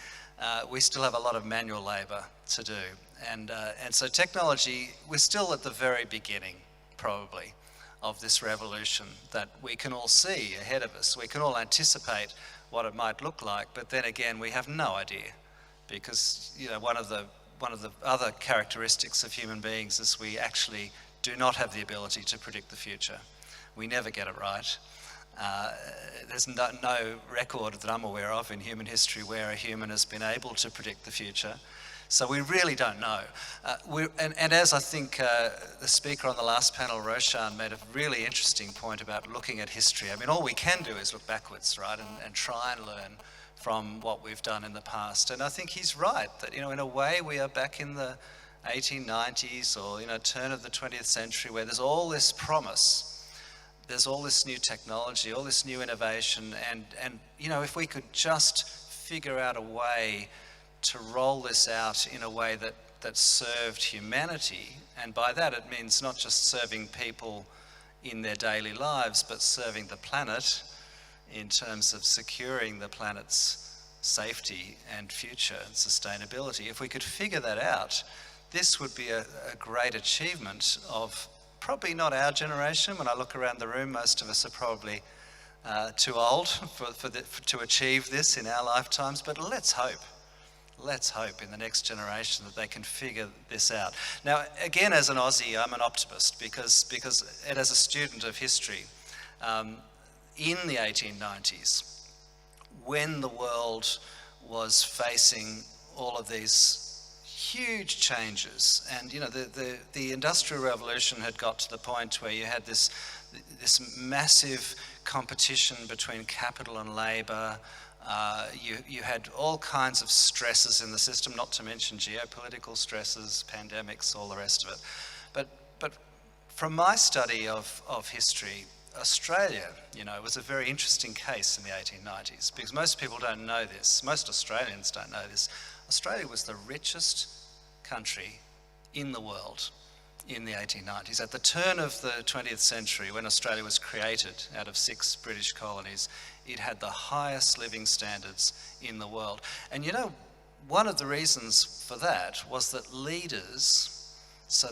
We still have a lot of manual labor to do. And so technology, we're still at the very beginning, probably, of this revolution that we can all see ahead of us. We can all anticipate what it might look like, but then again, we have no idea, because, you know, one of the other characteristics of human beings is we actually do not have the ability to predict the future. We never get it right. There's no record that I'm aware of in human history where a human has been able to predict the future. So we really don't know. And as I think the speaker on the last panel, Roshan, made a really interesting point about looking at history. I mean, all we can do is look backwards, right, and try and learn from what we've done in the past. And I think he's right, that, in a way we are back in the 1890s or, turn of the 20th century, where there's all this promise. There's all this new technology, all this new innovation, and if we could just figure out a way to roll this out in a way that served humanity, and by that it means not just serving people in their daily lives, but serving the planet in terms of securing the planet's safety and future and sustainability. If we could figure that out, this would be a great achievement of probably not our generation. When I look around the room, most of us are probably too old to achieve this in our lifetimes, but let's hope in the next generation that they can figure this out. Now, again, as an Aussie, I'm an optimist because as a student of history, in the 1890s, when the world was facing all of these huge changes, and the Industrial Revolution had got to the point where you had this massive competition between capital and labour. You had all kinds of stresses in the system, not to mention geopolitical stresses, pandemics, all the rest of it. But from my study of history, Australia, was a very interesting case in the 1890s, because most people don't know this. Most Australians don't know this. Australia was the richest country in the world in the 1890s. At the turn of the 20th century, when Australia was created out of 6 British colonies, it had the highest living standards in the world. And one of the reasons for that was that leaders, so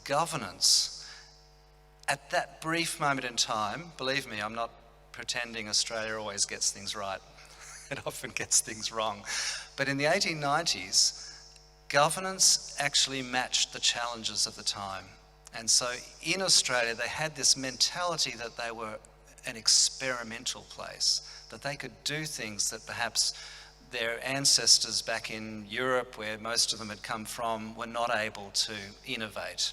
governance, at that brief moment in time, believe me, I'm not pretending Australia always gets things right. It often gets things wrong. But in the 1890s, governance actually matched the challenges of the time. And so in Australia, they had this mentality that they were an experimental place, that they could do things that perhaps their ancestors back in Europe, where most of them had come from, were not able to innovate.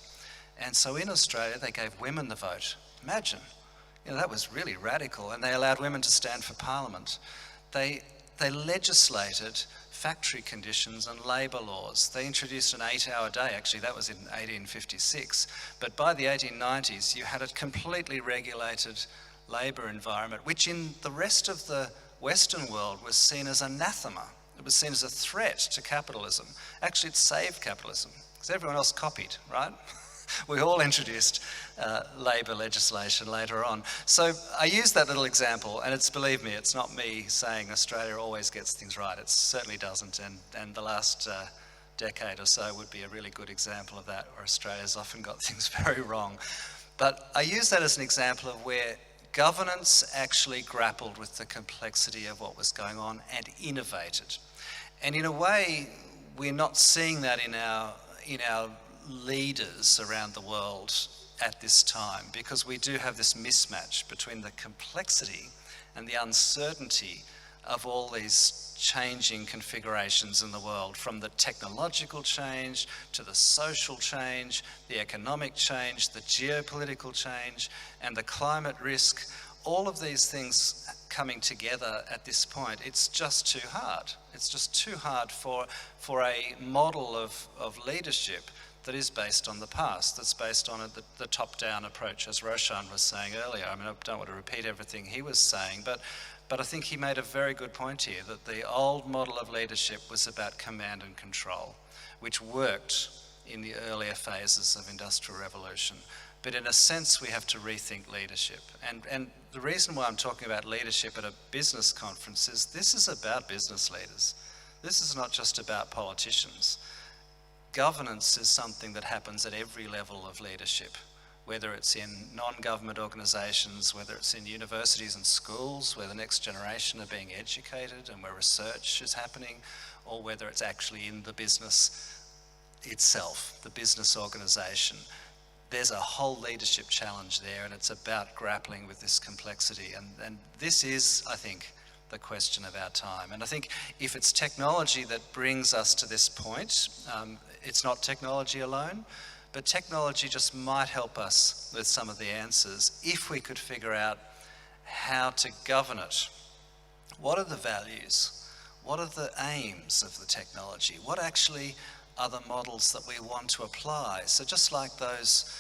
And so in Australia, they gave women the vote. Imagine, that was really radical, and they allowed women to stand for parliament. They legislated factory conditions and labour laws. They introduced an 8-hour day, actually that was in 1856. But by the 1890s, you had a completely regulated labour environment, which in the rest of the Western world was seen as anathema. It was seen as a threat to capitalism. Actually, it saved capitalism, because everyone else copied, right? We all introduced labour legislation later on. So I use that little example, and believe me, it's not me saying Australia always gets things right. It certainly doesn't, and the last decade or so would be a really good example of that, where Australia's often got things very wrong. But I use that as an example of where governance actually grappled with the complexity of what was going on and innovated. And in a way, we're not seeing that in our leaders around the world at this time, because we do have this mismatch between the complexity and the uncertainty of all these changing configurations in the world, from the technological change to the social change, the economic change, the geopolitical change, and the climate risk. All of these things coming together at this point, it's just too hard. It's just too hard for a model of leadership that is based on the past, that's based on the top-down approach, as Roshan was saying earlier. I mean, I don't want to repeat everything he was saying, but I think he made a very good point here, that the old model of leadership was about command and control, which worked in the earlier phases of Industrial Revolution. But in a sense, we have to rethink leadership. And the reason why I'm talking about leadership at a business conference is this is about business leaders. This is not just about politicians. Governance is something that happens at every level of leadership, whether it's in non-government organisations, whether it's in universities and schools, where the next generation are being educated and where research is happening, or whether it's actually in the business itself, the business organisation. there's a whole leadership challenge there, and it's about grappling with this complexity. And this is, I think, the question of our time. And I think if it's technology that brings us to this point, it's not technology alone, but technology just might help us with some of the answers if we could figure out how to govern it. What are the values? What are the aims of the technology? What actually are the models that we want to apply? So just like those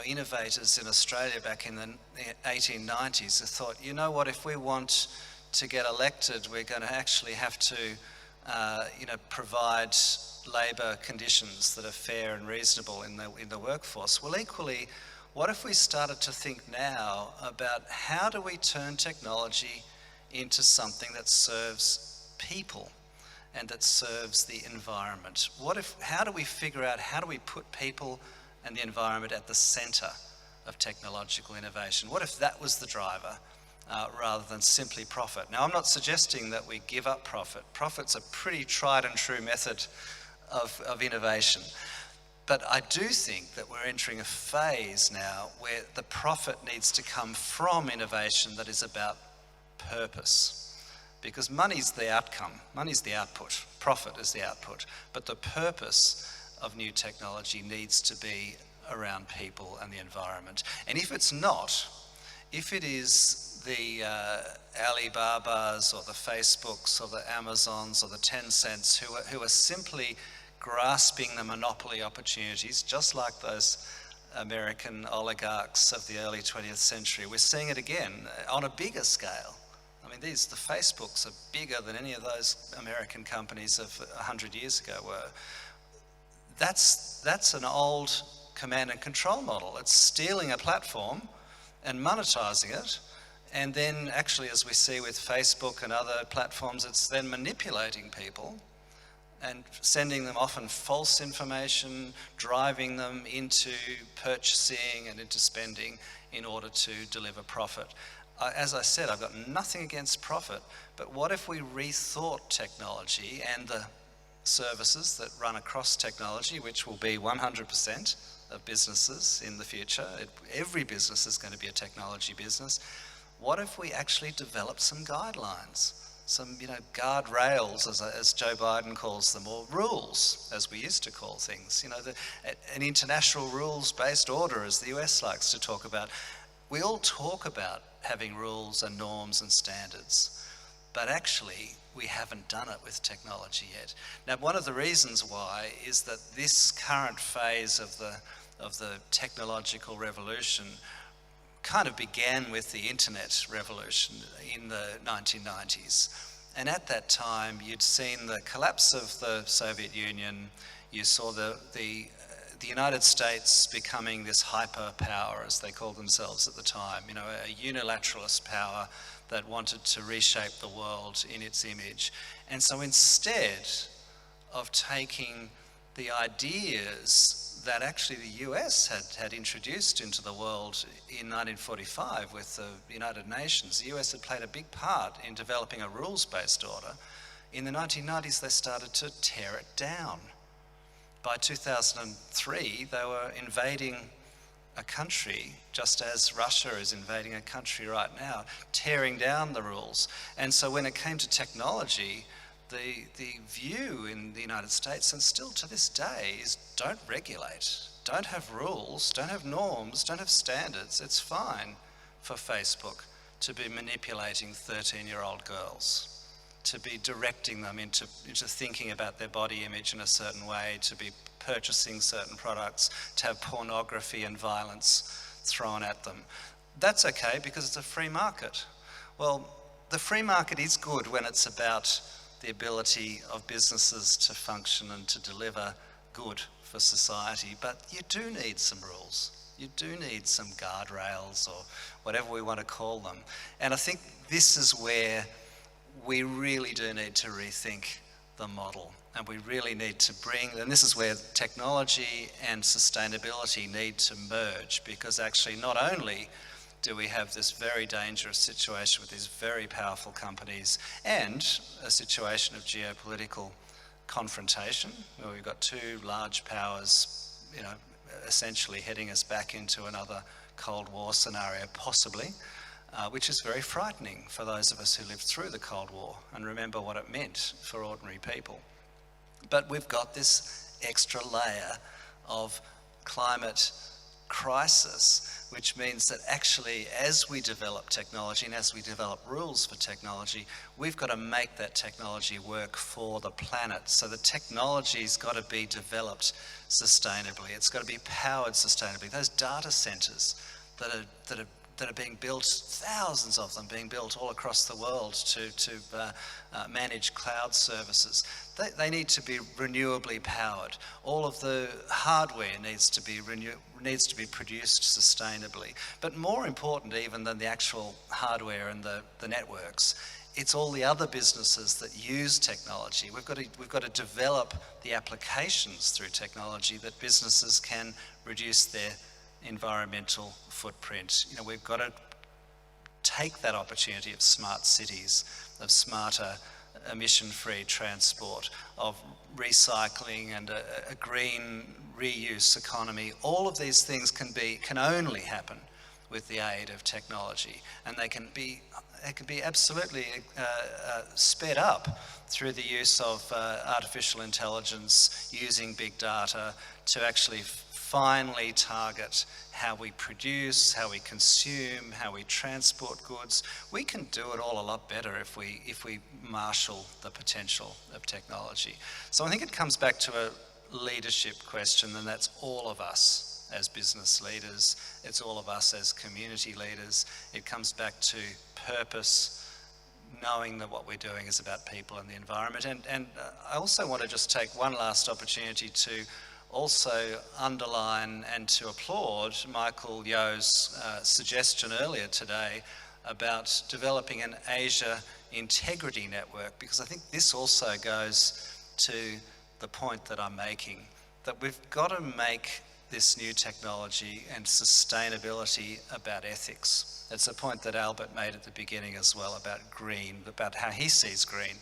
innovators in Australia back in the 1890s who thought, you know what, if we want to get elected, we're going to actually have to provide labour conditions that are fair and reasonable in the workforce. Well, equally, what if we started to think now about how do we turn technology into something that serves people and that serves the environment? How do we figure out, how do we put people and the environment at the centre of technological innovation? What if that was the driver rather than simply profit? Now, I'm not suggesting that we give up profit. Profit's a pretty tried and true method of innovation. But I do think that we're entering a phase now where the profit needs to come from innovation that is about purpose. Because money's the outcome, money's the output, profit is the output. But the purpose of new technology needs to be around people and the environment. And if it's not, if it is the Alibabas or the Facebooks or the Amazons or the Tencents who are simply grasping the monopoly opportunities, just like those American oligarchs of the early 20th century, we're seeing it again on a bigger scale. I mean, the Facebooks are bigger than any of those American companies of 100 years ago were. That's an old command and control model. It's stealing a platform and monetizing it, and then actually, as we see with Facebook and other platforms, it's then manipulating people and sending them often false information, driving them into purchasing and into spending in order to deliver profit. As I said, I've got nothing against profit, but what if we rethought technology and the services that run across technology, which will be 100% of businesses in the future. Every business is going to be a technology business. What if we actually developed some guidelines, some guardrails, as Joe Biden calls them, or rules, as we used to call things, an international rules-based order, as the US likes to talk about. We all talk about having rules and norms and standards, but actually we haven't done it with technology yet. Now, one of the reasons why is that this current phase of the technological revolution kind of began with the internet revolution in the 1990s. And at that time, you'd seen the collapse of the Soviet Union. You saw the United States becoming this hyperpower, as they called themselves at the time, a unilateralist power that wanted to reshape the world in its image. And so instead of taking the ideas that actually the US had introduced into the world in 1945 with the United Nations, the US had played a big part in developing a rules-based order. In the 1990s, they started to tear it down. By 2003, they were invading a country, just as Russia is invading a country right now, tearing down the rules. And so when it came to technology, the view in the United States, and still to this day, is don't regulate, don't have rules, don't have norms, don't have standards. It's fine for Facebook to be manipulating 13-year-old girls, to be directing them into thinking about their body image in a certain way, to be purchasing certain products, to have pornography and violence thrown at them. That's okay because it's a free market. Well, the free market is good when it's about the ability of businesses to function and to deliver good for society, but you do need some rules. You do need some guardrails or whatever we want to call them. And I think this is where we really do need to rethink the model, and we really need to and this is where technology and sustainability need to merge, because actually not only do we have this very dangerous situation with these very powerful companies and a situation of geopolitical confrontation where we've got two large powers, essentially heading us back into another Cold War scenario, possibly, which is very frightening for those of us who lived through the Cold War and remember what it meant for ordinary people. But we've got this extra layer of climate crisis, which means that actually as we develop technology and as we develop rules for technology, we've got to make that technology work for the planet. So the technology's got to be developed sustainably. It's got to be powered sustainably. Those data centres that are being built, thousands of them being built all across the world to manage cloud services, they need to be renewably powered. All of the hardware needs to be produced sustainably. But more important even than the actual hardware and the networks, it's all the other businesses that use technology. We've got to develop the applications through technology that businesses can reduce their environmental footprint. You know, we've got to take that opportunity of smart cities, of smarter emission-free transport, of recycling and a green reuse economy. All of these things can only happen with the aid of technology, and they can be absolutely sped up through the use of artificial intelligence, using big data to actually finely target how we produce, how we consume, how we transport goods. We can do it all a lot better if we marshal the potential of technology. So I think it comes back to a leadership question, and that's all of us as business leaders. It's all of us as community leaders. It comes back to purpose, knowing that what we're doing is about people and the environment. And I also want to just take one last opportunity to also underline and to applaud Michael Yeo's suggestion earlier today about developing an Asia integrity network, because I think this also goes to the point that I'm making, that we've got to make this new technology and sustainability about ethics. It's a point that Albert made at the beginning as well about green, about how he sees green.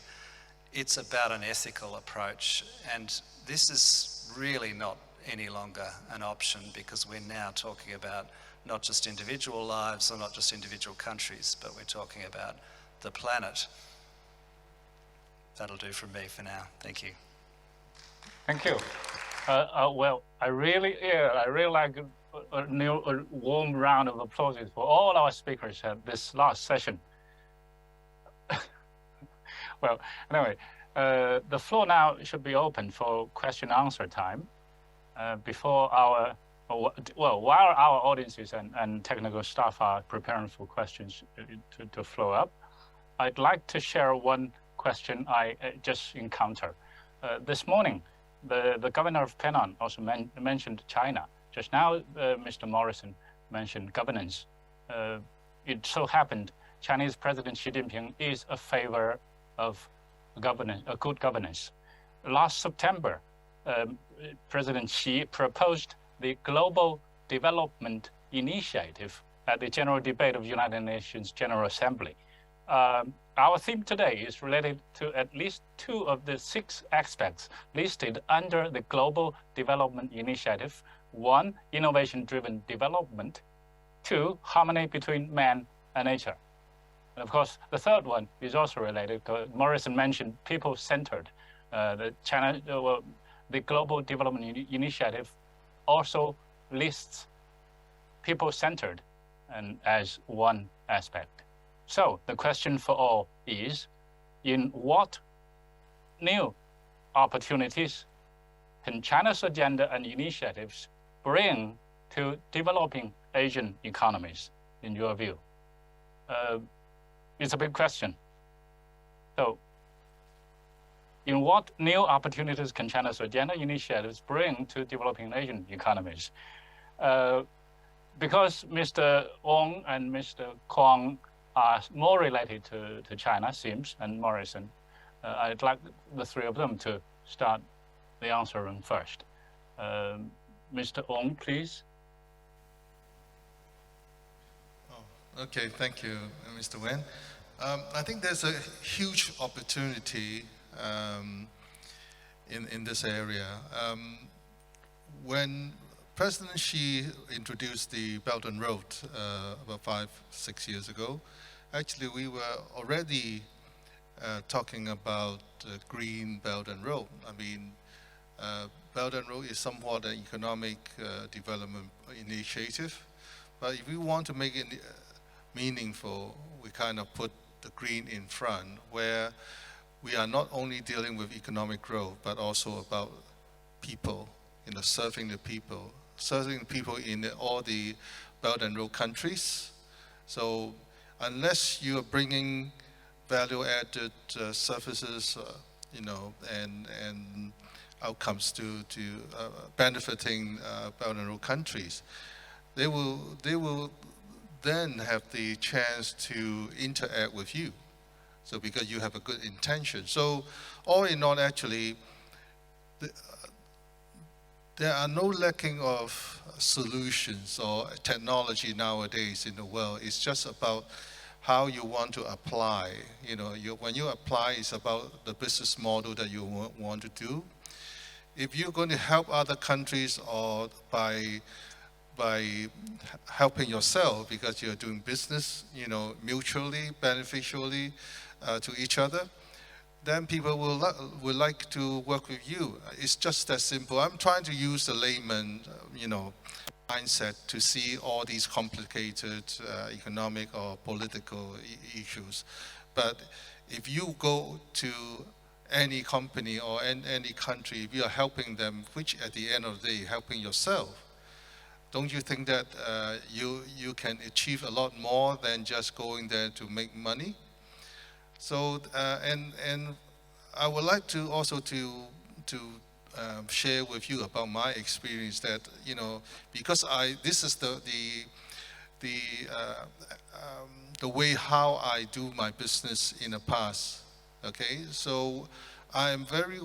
It's about an ethical approach, and this is really not any longer an option, because we're now talking about not just individual lives or not just individual countries, but we're talking about the planet. That'll do from me for now. Thank you. Thank you. Well, I really like a warm round of applause for all our speakers at this last session. Well, anyway, the floor now should be open for question and answer time. While our audiences and technical staff are preparing for questions to flow up, I'd like to share one question I just encountered. This morning, the governor of Penang also mentioned China. Just now, Mr. Morrison mentioned governance. It so happened Chinese President Xi Jinping is a favor of governance, a good governance. Last September, President Xi proposed the Global Development Initiative at the General Debate of United Nations General Assembly. Our theme today is related to at least 2 of the 6 aspects listed under the Global Development Initiative. 1, innovation-driven development. 2, harmony between man and nature. And of course, the third one is also related. Morrison mentioned people-centered. The Global Development Initiative also lists people-centered and as one aspect. So the question for all is, in what new opportunities can China's agenda and initiatives bring to developing Asian economies, in your view? It's a big question. So, in what new opportunities can China's agenda initiatives bring to developing Asian economies? Because Mr. Oung and Mr. Kwong are more related to China, seems, and Morrison, I'd like the 3 of them to start the answering first. Mr. Oung, please. Oh, okay, thank you, Mr. Wen. I think there's a huge opportunity in this area. When President Xi introduced the Belt and Road about 5-6 years ago. Actually, we were already talking about green Belt and Road. I mean, Belt and Road is somewhat an economic development initiative, but if we want to make it meaningful, we kind of put the green in front, where we are not only dealing with economic growth, but also about people, serving the people in all the Belt and Road countries. So unless you are bringing value-added services, and outcomes to benefiting Belt and Road countries, they will then have the chance to interact with you. So because you have a good intention. So all in all, actually, there are no lacking of solutions or technology nowadays in the world. It's just about how you want to apply. When you apply, it's about the business model that you want to do. If you're going to help other countries or by helping yourself because you're doing business, mutually, beneficially to each other, then people will like to work with you. It's just that simple. I'm trying to use the layman, mindset to see all these complicated economic or political issues. But if you go to any company or any country, if you are helping them, which at the end of the day, helping yourself, don't you think that you can achieve a lot more than just going there to make money? So, and I would like to also to share with you about my experience that, because this is the way how I do my business in the past, okay? So I am very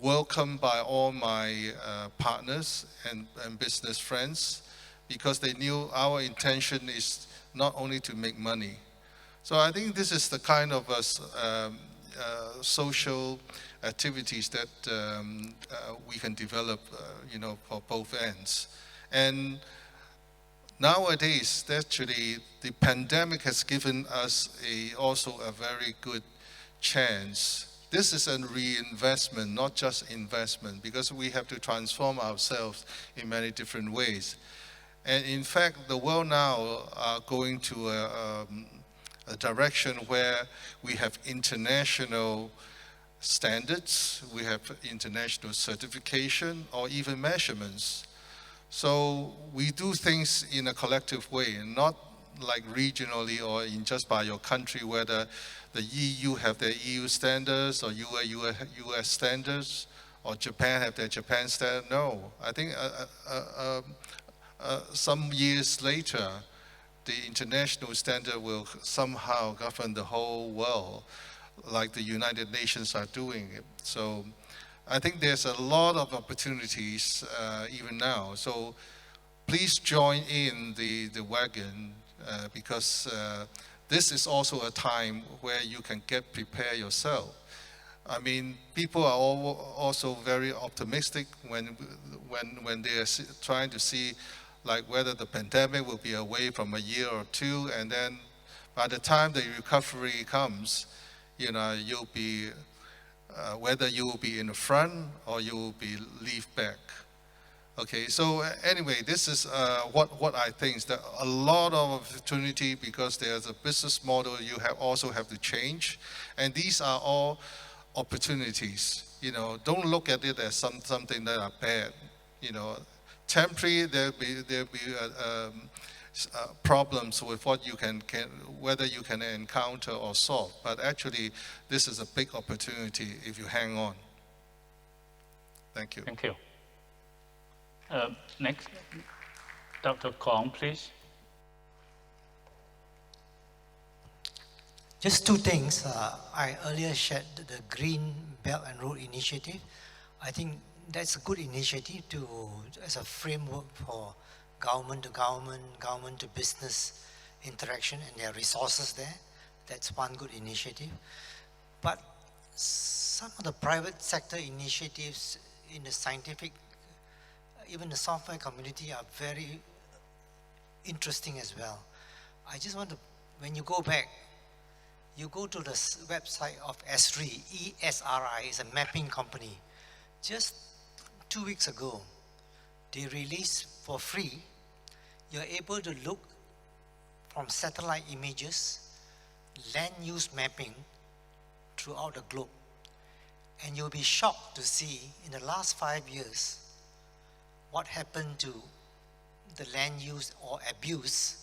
welcomed by all my partners and business friends, because they knew our intention is not only to make money. So I think this is the kind of social activities that we can develop, for both ends. And nowadays, actually, the pandemic has given us also a very good chance. This is a reinvestment, not just investment, because we have to transform ourselves in many different ways. And in fact, the world now are going to a direction where we have international standards, we have international certification, or even measurements. So we do things in a collective way, and not like regionally or in just by your country, whether the EU have their EU standards or US standards, or Japan have their Japan standard. No, I think some years later, the international standard will somehow govern the whole world, like the United Nations are doing it. So I think there's a lot of opportunities even now. So please join in the wagon, because this is also a time where you can prepare yourself. I mean, people are also very optimistic when they are trying to see like whether the pandemic will be away from a year or two, and then by the time the recovery comes, you'll be, whether you will be in the front or you will be leave back. Okay, so anyway, this is what I think is that a lot of opportunity, because there's a business model you also have to change, and these are all opportunities. Don't look at it as something that are bad. Temporary, there'll be problems with what you whether you can encounter or solve. But actually, this is a big opportunity if you hang on. Thank you. Thank you. Next, Dr. Kong, please. Just two things. I earlier shared the Green Belt and Road Initiative. I think that's a good initiative as a framework for government to government, government to business interaction, and there are resources there. That's one good initiative. But some of the private sector initiatives in the scientific even the software community are very interesting as well. I just want to, when you go back, you go to the website of ESRI, ESRI is a mapping company. Just 2 weeks ago, they released for free, you're able to look from satellite images, land use mapping throughout the globe. And you'll be shocked to see in the last 5 years, what happened to the land use or abuse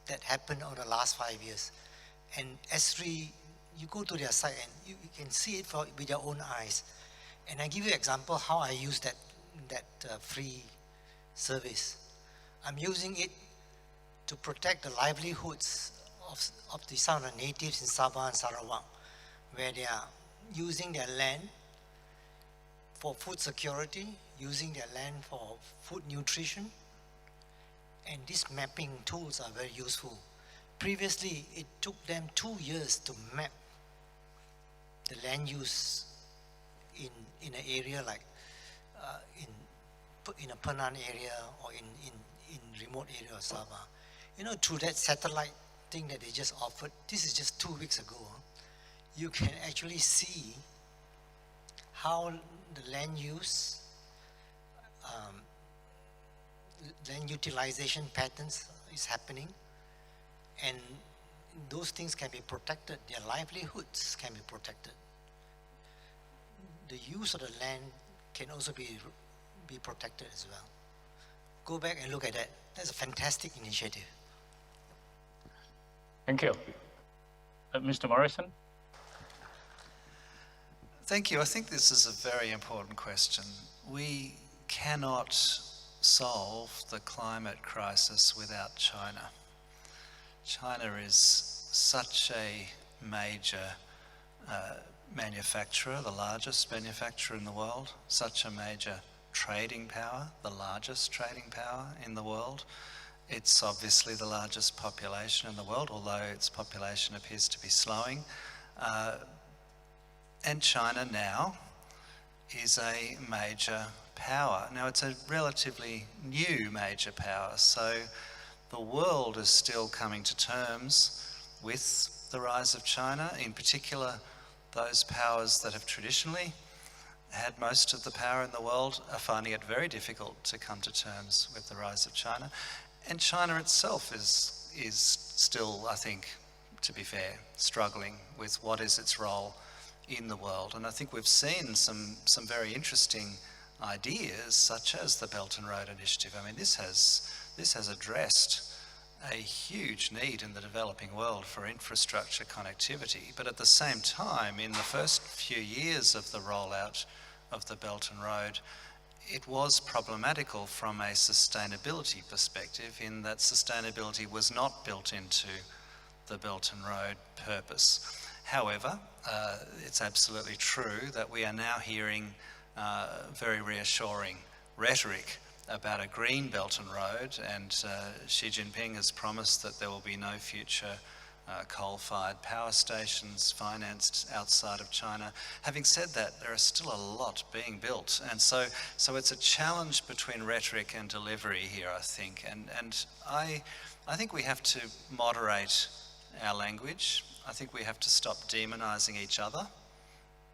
that happened over the last 5 years. And ESRI, you go to their site and you can see it with your own eyes. And I give you an example how I use that free service. I'm using it to protect the livelihoods of some of the natives in Sabah and Sarawak, where they are using their land for food security, using their land for food nutrition, and these mapping tools are very useful. Previously, it took them 2 years to map the land use in an area like in a Penang area or in remote area of Sabah. You know, through that satellite thing that they just offered, this is just 2 weeks ago, you can actually see how the land use, land utilization patterns is happening, and those things can be protected, their livelihoods can be protected. The use of the land can also be protected as well. Go back and look at that. That's a fantastic initiative. Thank you. Mr. Morrison? Thank you. I think this is a very important question. We cannot solve the climate crisis without China. China is such a major manufacturer, the largest manufacturer in the world, such a major trading power, the largest trading power in the world. It's obviously the largest population in the world, although its population appears to be slowing. And China now is a major power. Now, it's a relatively new major power, so the world is still coming to terms with the rise of China, in particular those powers that have traditionally had most of the power in the world are finding it very difficult to come to terms with the rise of China. And China itself is still, I think, to be fair, struggling with what is its role in the world. And I think we've seen some very interesting ideas, such as the Belt and Road Initiative. I mean, this has addressed a huge need in the developing world for infrastructure connectivity. But at the same time, in the first few years of the rollout of the Belt and Road, it was problematical from a sustainability perspective, in that sustainability was not built into the Belt and Road purpose. However, it's absolutely true that we are now hearing very reassuring rhetoric about a green Belt and Road, and Xi Jinping has promised that there will be no future coal-fired power stations financed outside of China. Having said that, there is still a lot being built, and so it's a challenge between rhetoric and delivery here, I think, and I think we have to moderate our language. I think we have to stop demonising each other.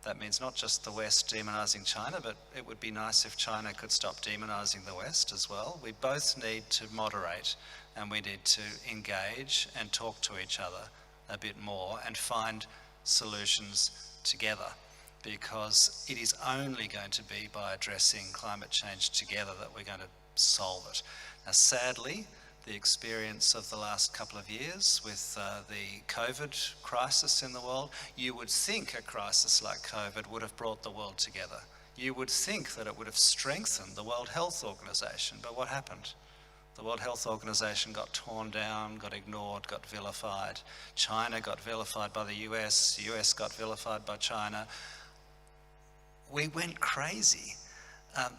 That means not just the West demonising China, but it would be nice if China could stop demonising the West as well. We both need to moderate, and we need to engage and talk to each other a bit more and find solutions together, because it is only going to be by addressing climate change together that we're going to solve it. Now, sadly, the experience of the last couple of years with the COVID crisis in the world, you would think a crisis like COVID would have brought the world together. You would think that it would have strengthened the World Health Organization, but what happened? The World Health Organization got torn down, got ignored, got vilified. China got vilified by the US got vilified by China. We went crazy.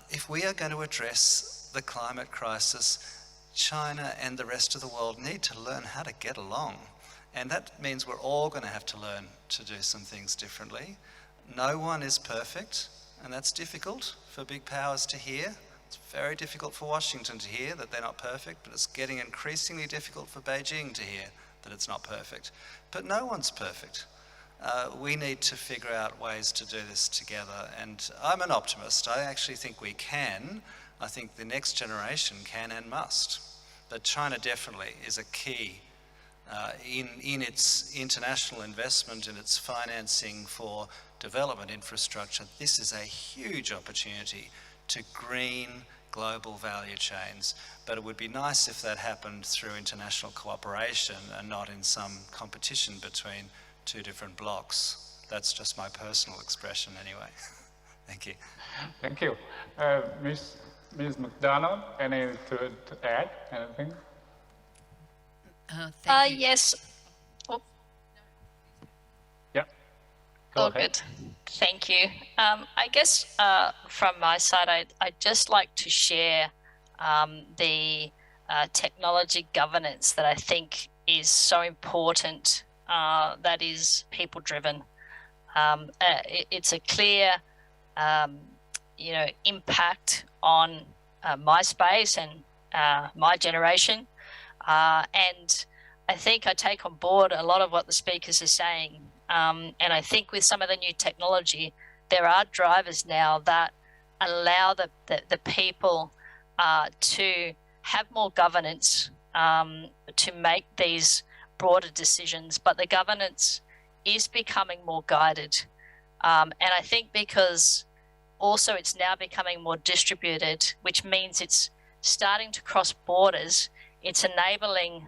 If we are going to address the climate crisis, China and the rest of the world need to learn how to get along. And that means we're all going to have to learn to do some things differently. No one is perfect, and that's difficult for big powers to hear. It's very difficult for Washington to hear that they're not perfect, but it's getting increasingly difficult for Beijing to hear that it's not perfect. But no one's perfect. We need to figure out ways to do this together. And I'm an optimist. I actually think we can. I think the next generation can and must. But China definitely is a key in its international investment, in its financing for development infrastructure. This is a huge opportunity to green global value chains, but it would be nice if that happened through international cooperation and not in some competition between two different blocks. That's just my personal expression anyway. Thank you. Thank you. Ms. McDonald, any to add anything? Thank you. Yes. Oh, Yeah. Go oh ahead. good. Thank you. I guess from my side, I'd just like to share the technology governance that I think is so important, that is people-driven. It's a clear, impact on my space and my generation. And I think I take on board a lot of what the speakers are saying. And I think with some of the new technology, there are drivers now that allow the people to have more governance, to make these broader decisions, but the governance is becoming more guided. And I think because also it's now becoming more distributed, which means it's starting to cross borders. It's enabling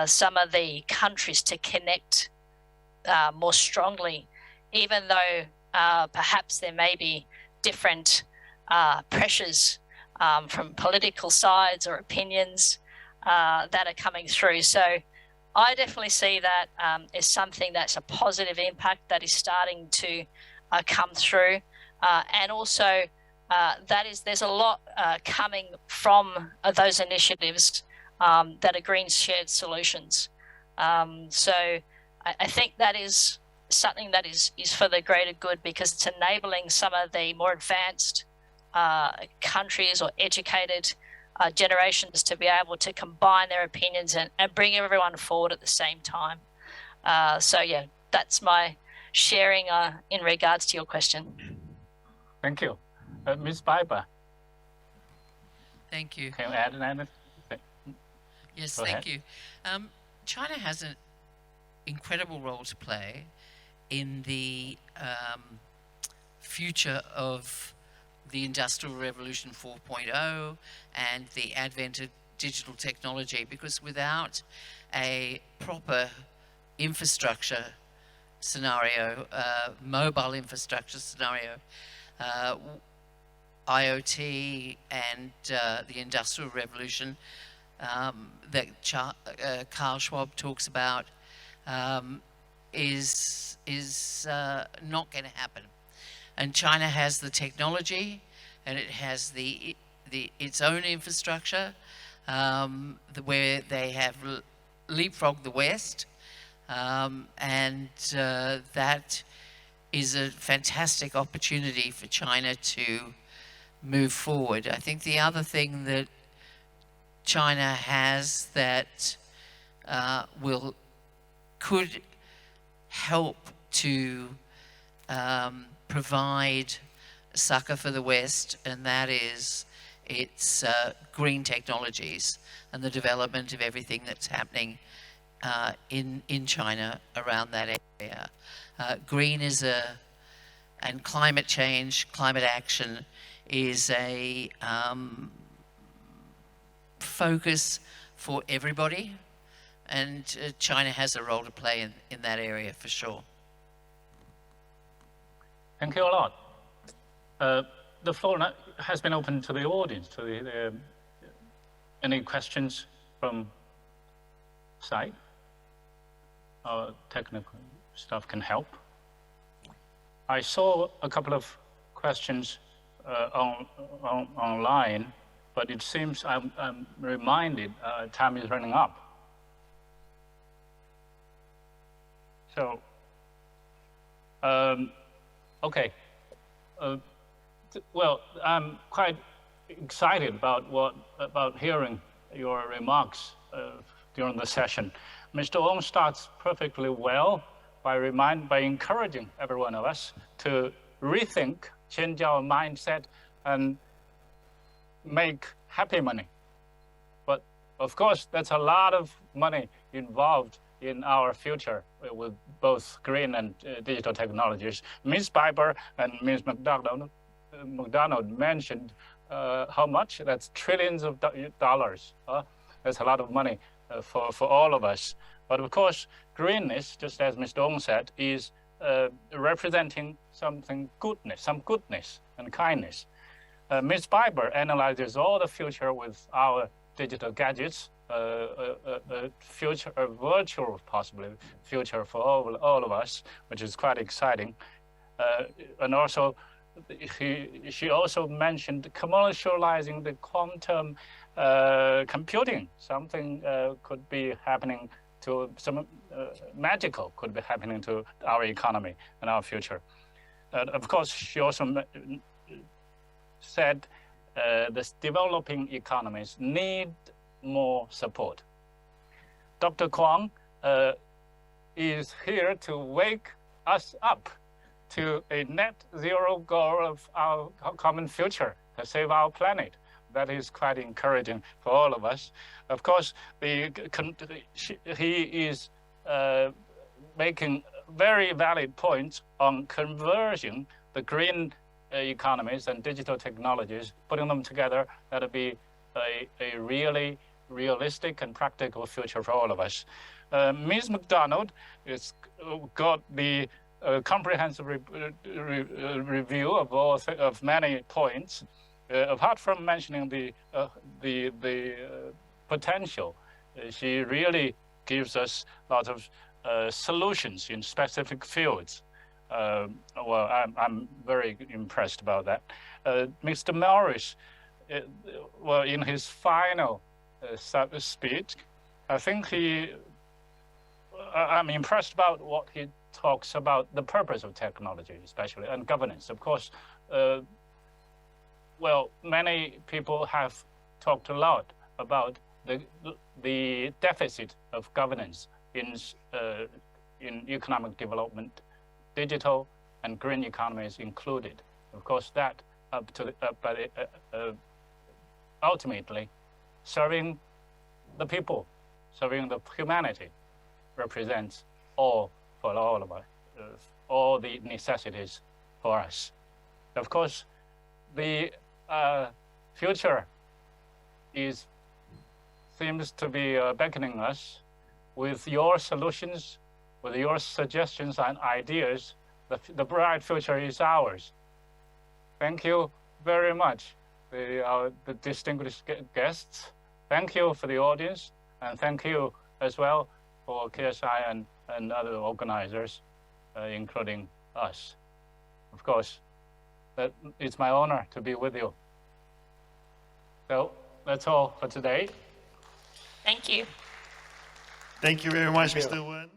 some of the countries to connect more strongly, even though perhaps there may be different pressures from political sides or opinions that are coming through. So I definitely see that as something that's a positive impact that is starting to come through. And also there's a lot coming from those initiatives that are green shared solutions. So I think that is something that is for the greater good, because it's enabling some of the more advanced countries or educated generations to be able to combine their opinions and bring everyone forward at the same time. So yeah, that's my sharing in regards to your question. Thank you. Ms. Biber, Thank you. can you add anything? Yes, Go thank ahead. you. China has an incredible role to play in the future of the Industrial Revolution 4.0 and the advent of digital technology, because without a proper infrastructure scenario, mobile infrastructure scenario, IoT and the Industrial Revolution that Carl Schwab talks about is not going to happen. And China has the technology, and it has its own infrastructure, where they have leapfrogged the West, and that is a fantastic opportunity for China to move forward. I think the other thing that China has that could help to provide succor for the West, and that is its green technologies and the development of everything that's happening in China around that area. Green is and climate change, climate action is a focus for everybody, and China has a role to play in that area for sure. Thank you a lot. The floor now has been open to the audience. To any questions from side? Our technical staff can help. I saw a couple of questions online, but it seems I'm reminded time is running up. So, okay. Well, I'm quite excited about hearing your remarks during the session. Mr. Oung starts perfectly well by encouraging every one of us to rethink, change our mindset, and make happy money. But of course, that's a lot of money involved in our future with both green and digital technologies. Ms. Biber and Ms. McDonald mentioned how much? That's trillions of dollars. That's a lot of money for all of us. But of course, greenness, just as Mr. Oung said, is representing some goodness and kindness. Ms. Biber analyzes all the future with our digital gadgets, a virtual possibly future for all of us, which is quite exciting. And also, she also mentioned commercializing the quantum computing. Something could be happening to some magical could be happening to our economy and our future. Of course, she also said the developing economies need more support. Dr. Kwong is here to wake us up to a net zero goal of our common future to save our planet. That is quite encouraging for all of us. Of course, he is making very valid points on converging the green economies and digital technologies, putting them together. That'll be a really realistic and practical future for all of us. Ms. McDonald has got the comprehensive review of many points. Apart from mentioning the potential, she really gives us lots of solutions in specific fields. Well, I'm very impressed about that. Mr. Morris, well, in his final speech, I think I'm impressed about what he talks about the purpose of technology, especially, and governance. Of course, well, many people have talked a lot about the deficit of governance in economic development, digital and green economies included. Of course, that ultimately serving the people, serving the humanity, represents all of us, all the necessities for us. Of course, the future seems to be beckoning us with your solutions, with your suggestions and ideas. The bright future is ours. Thank you very much, the distinguished guests. Thank you for the audience, and thank you as well for KSI and other organizers, including us. Of course, it's my honor to be with you. So that's all for today. Thank you. Thank you very much, Mr. Wen.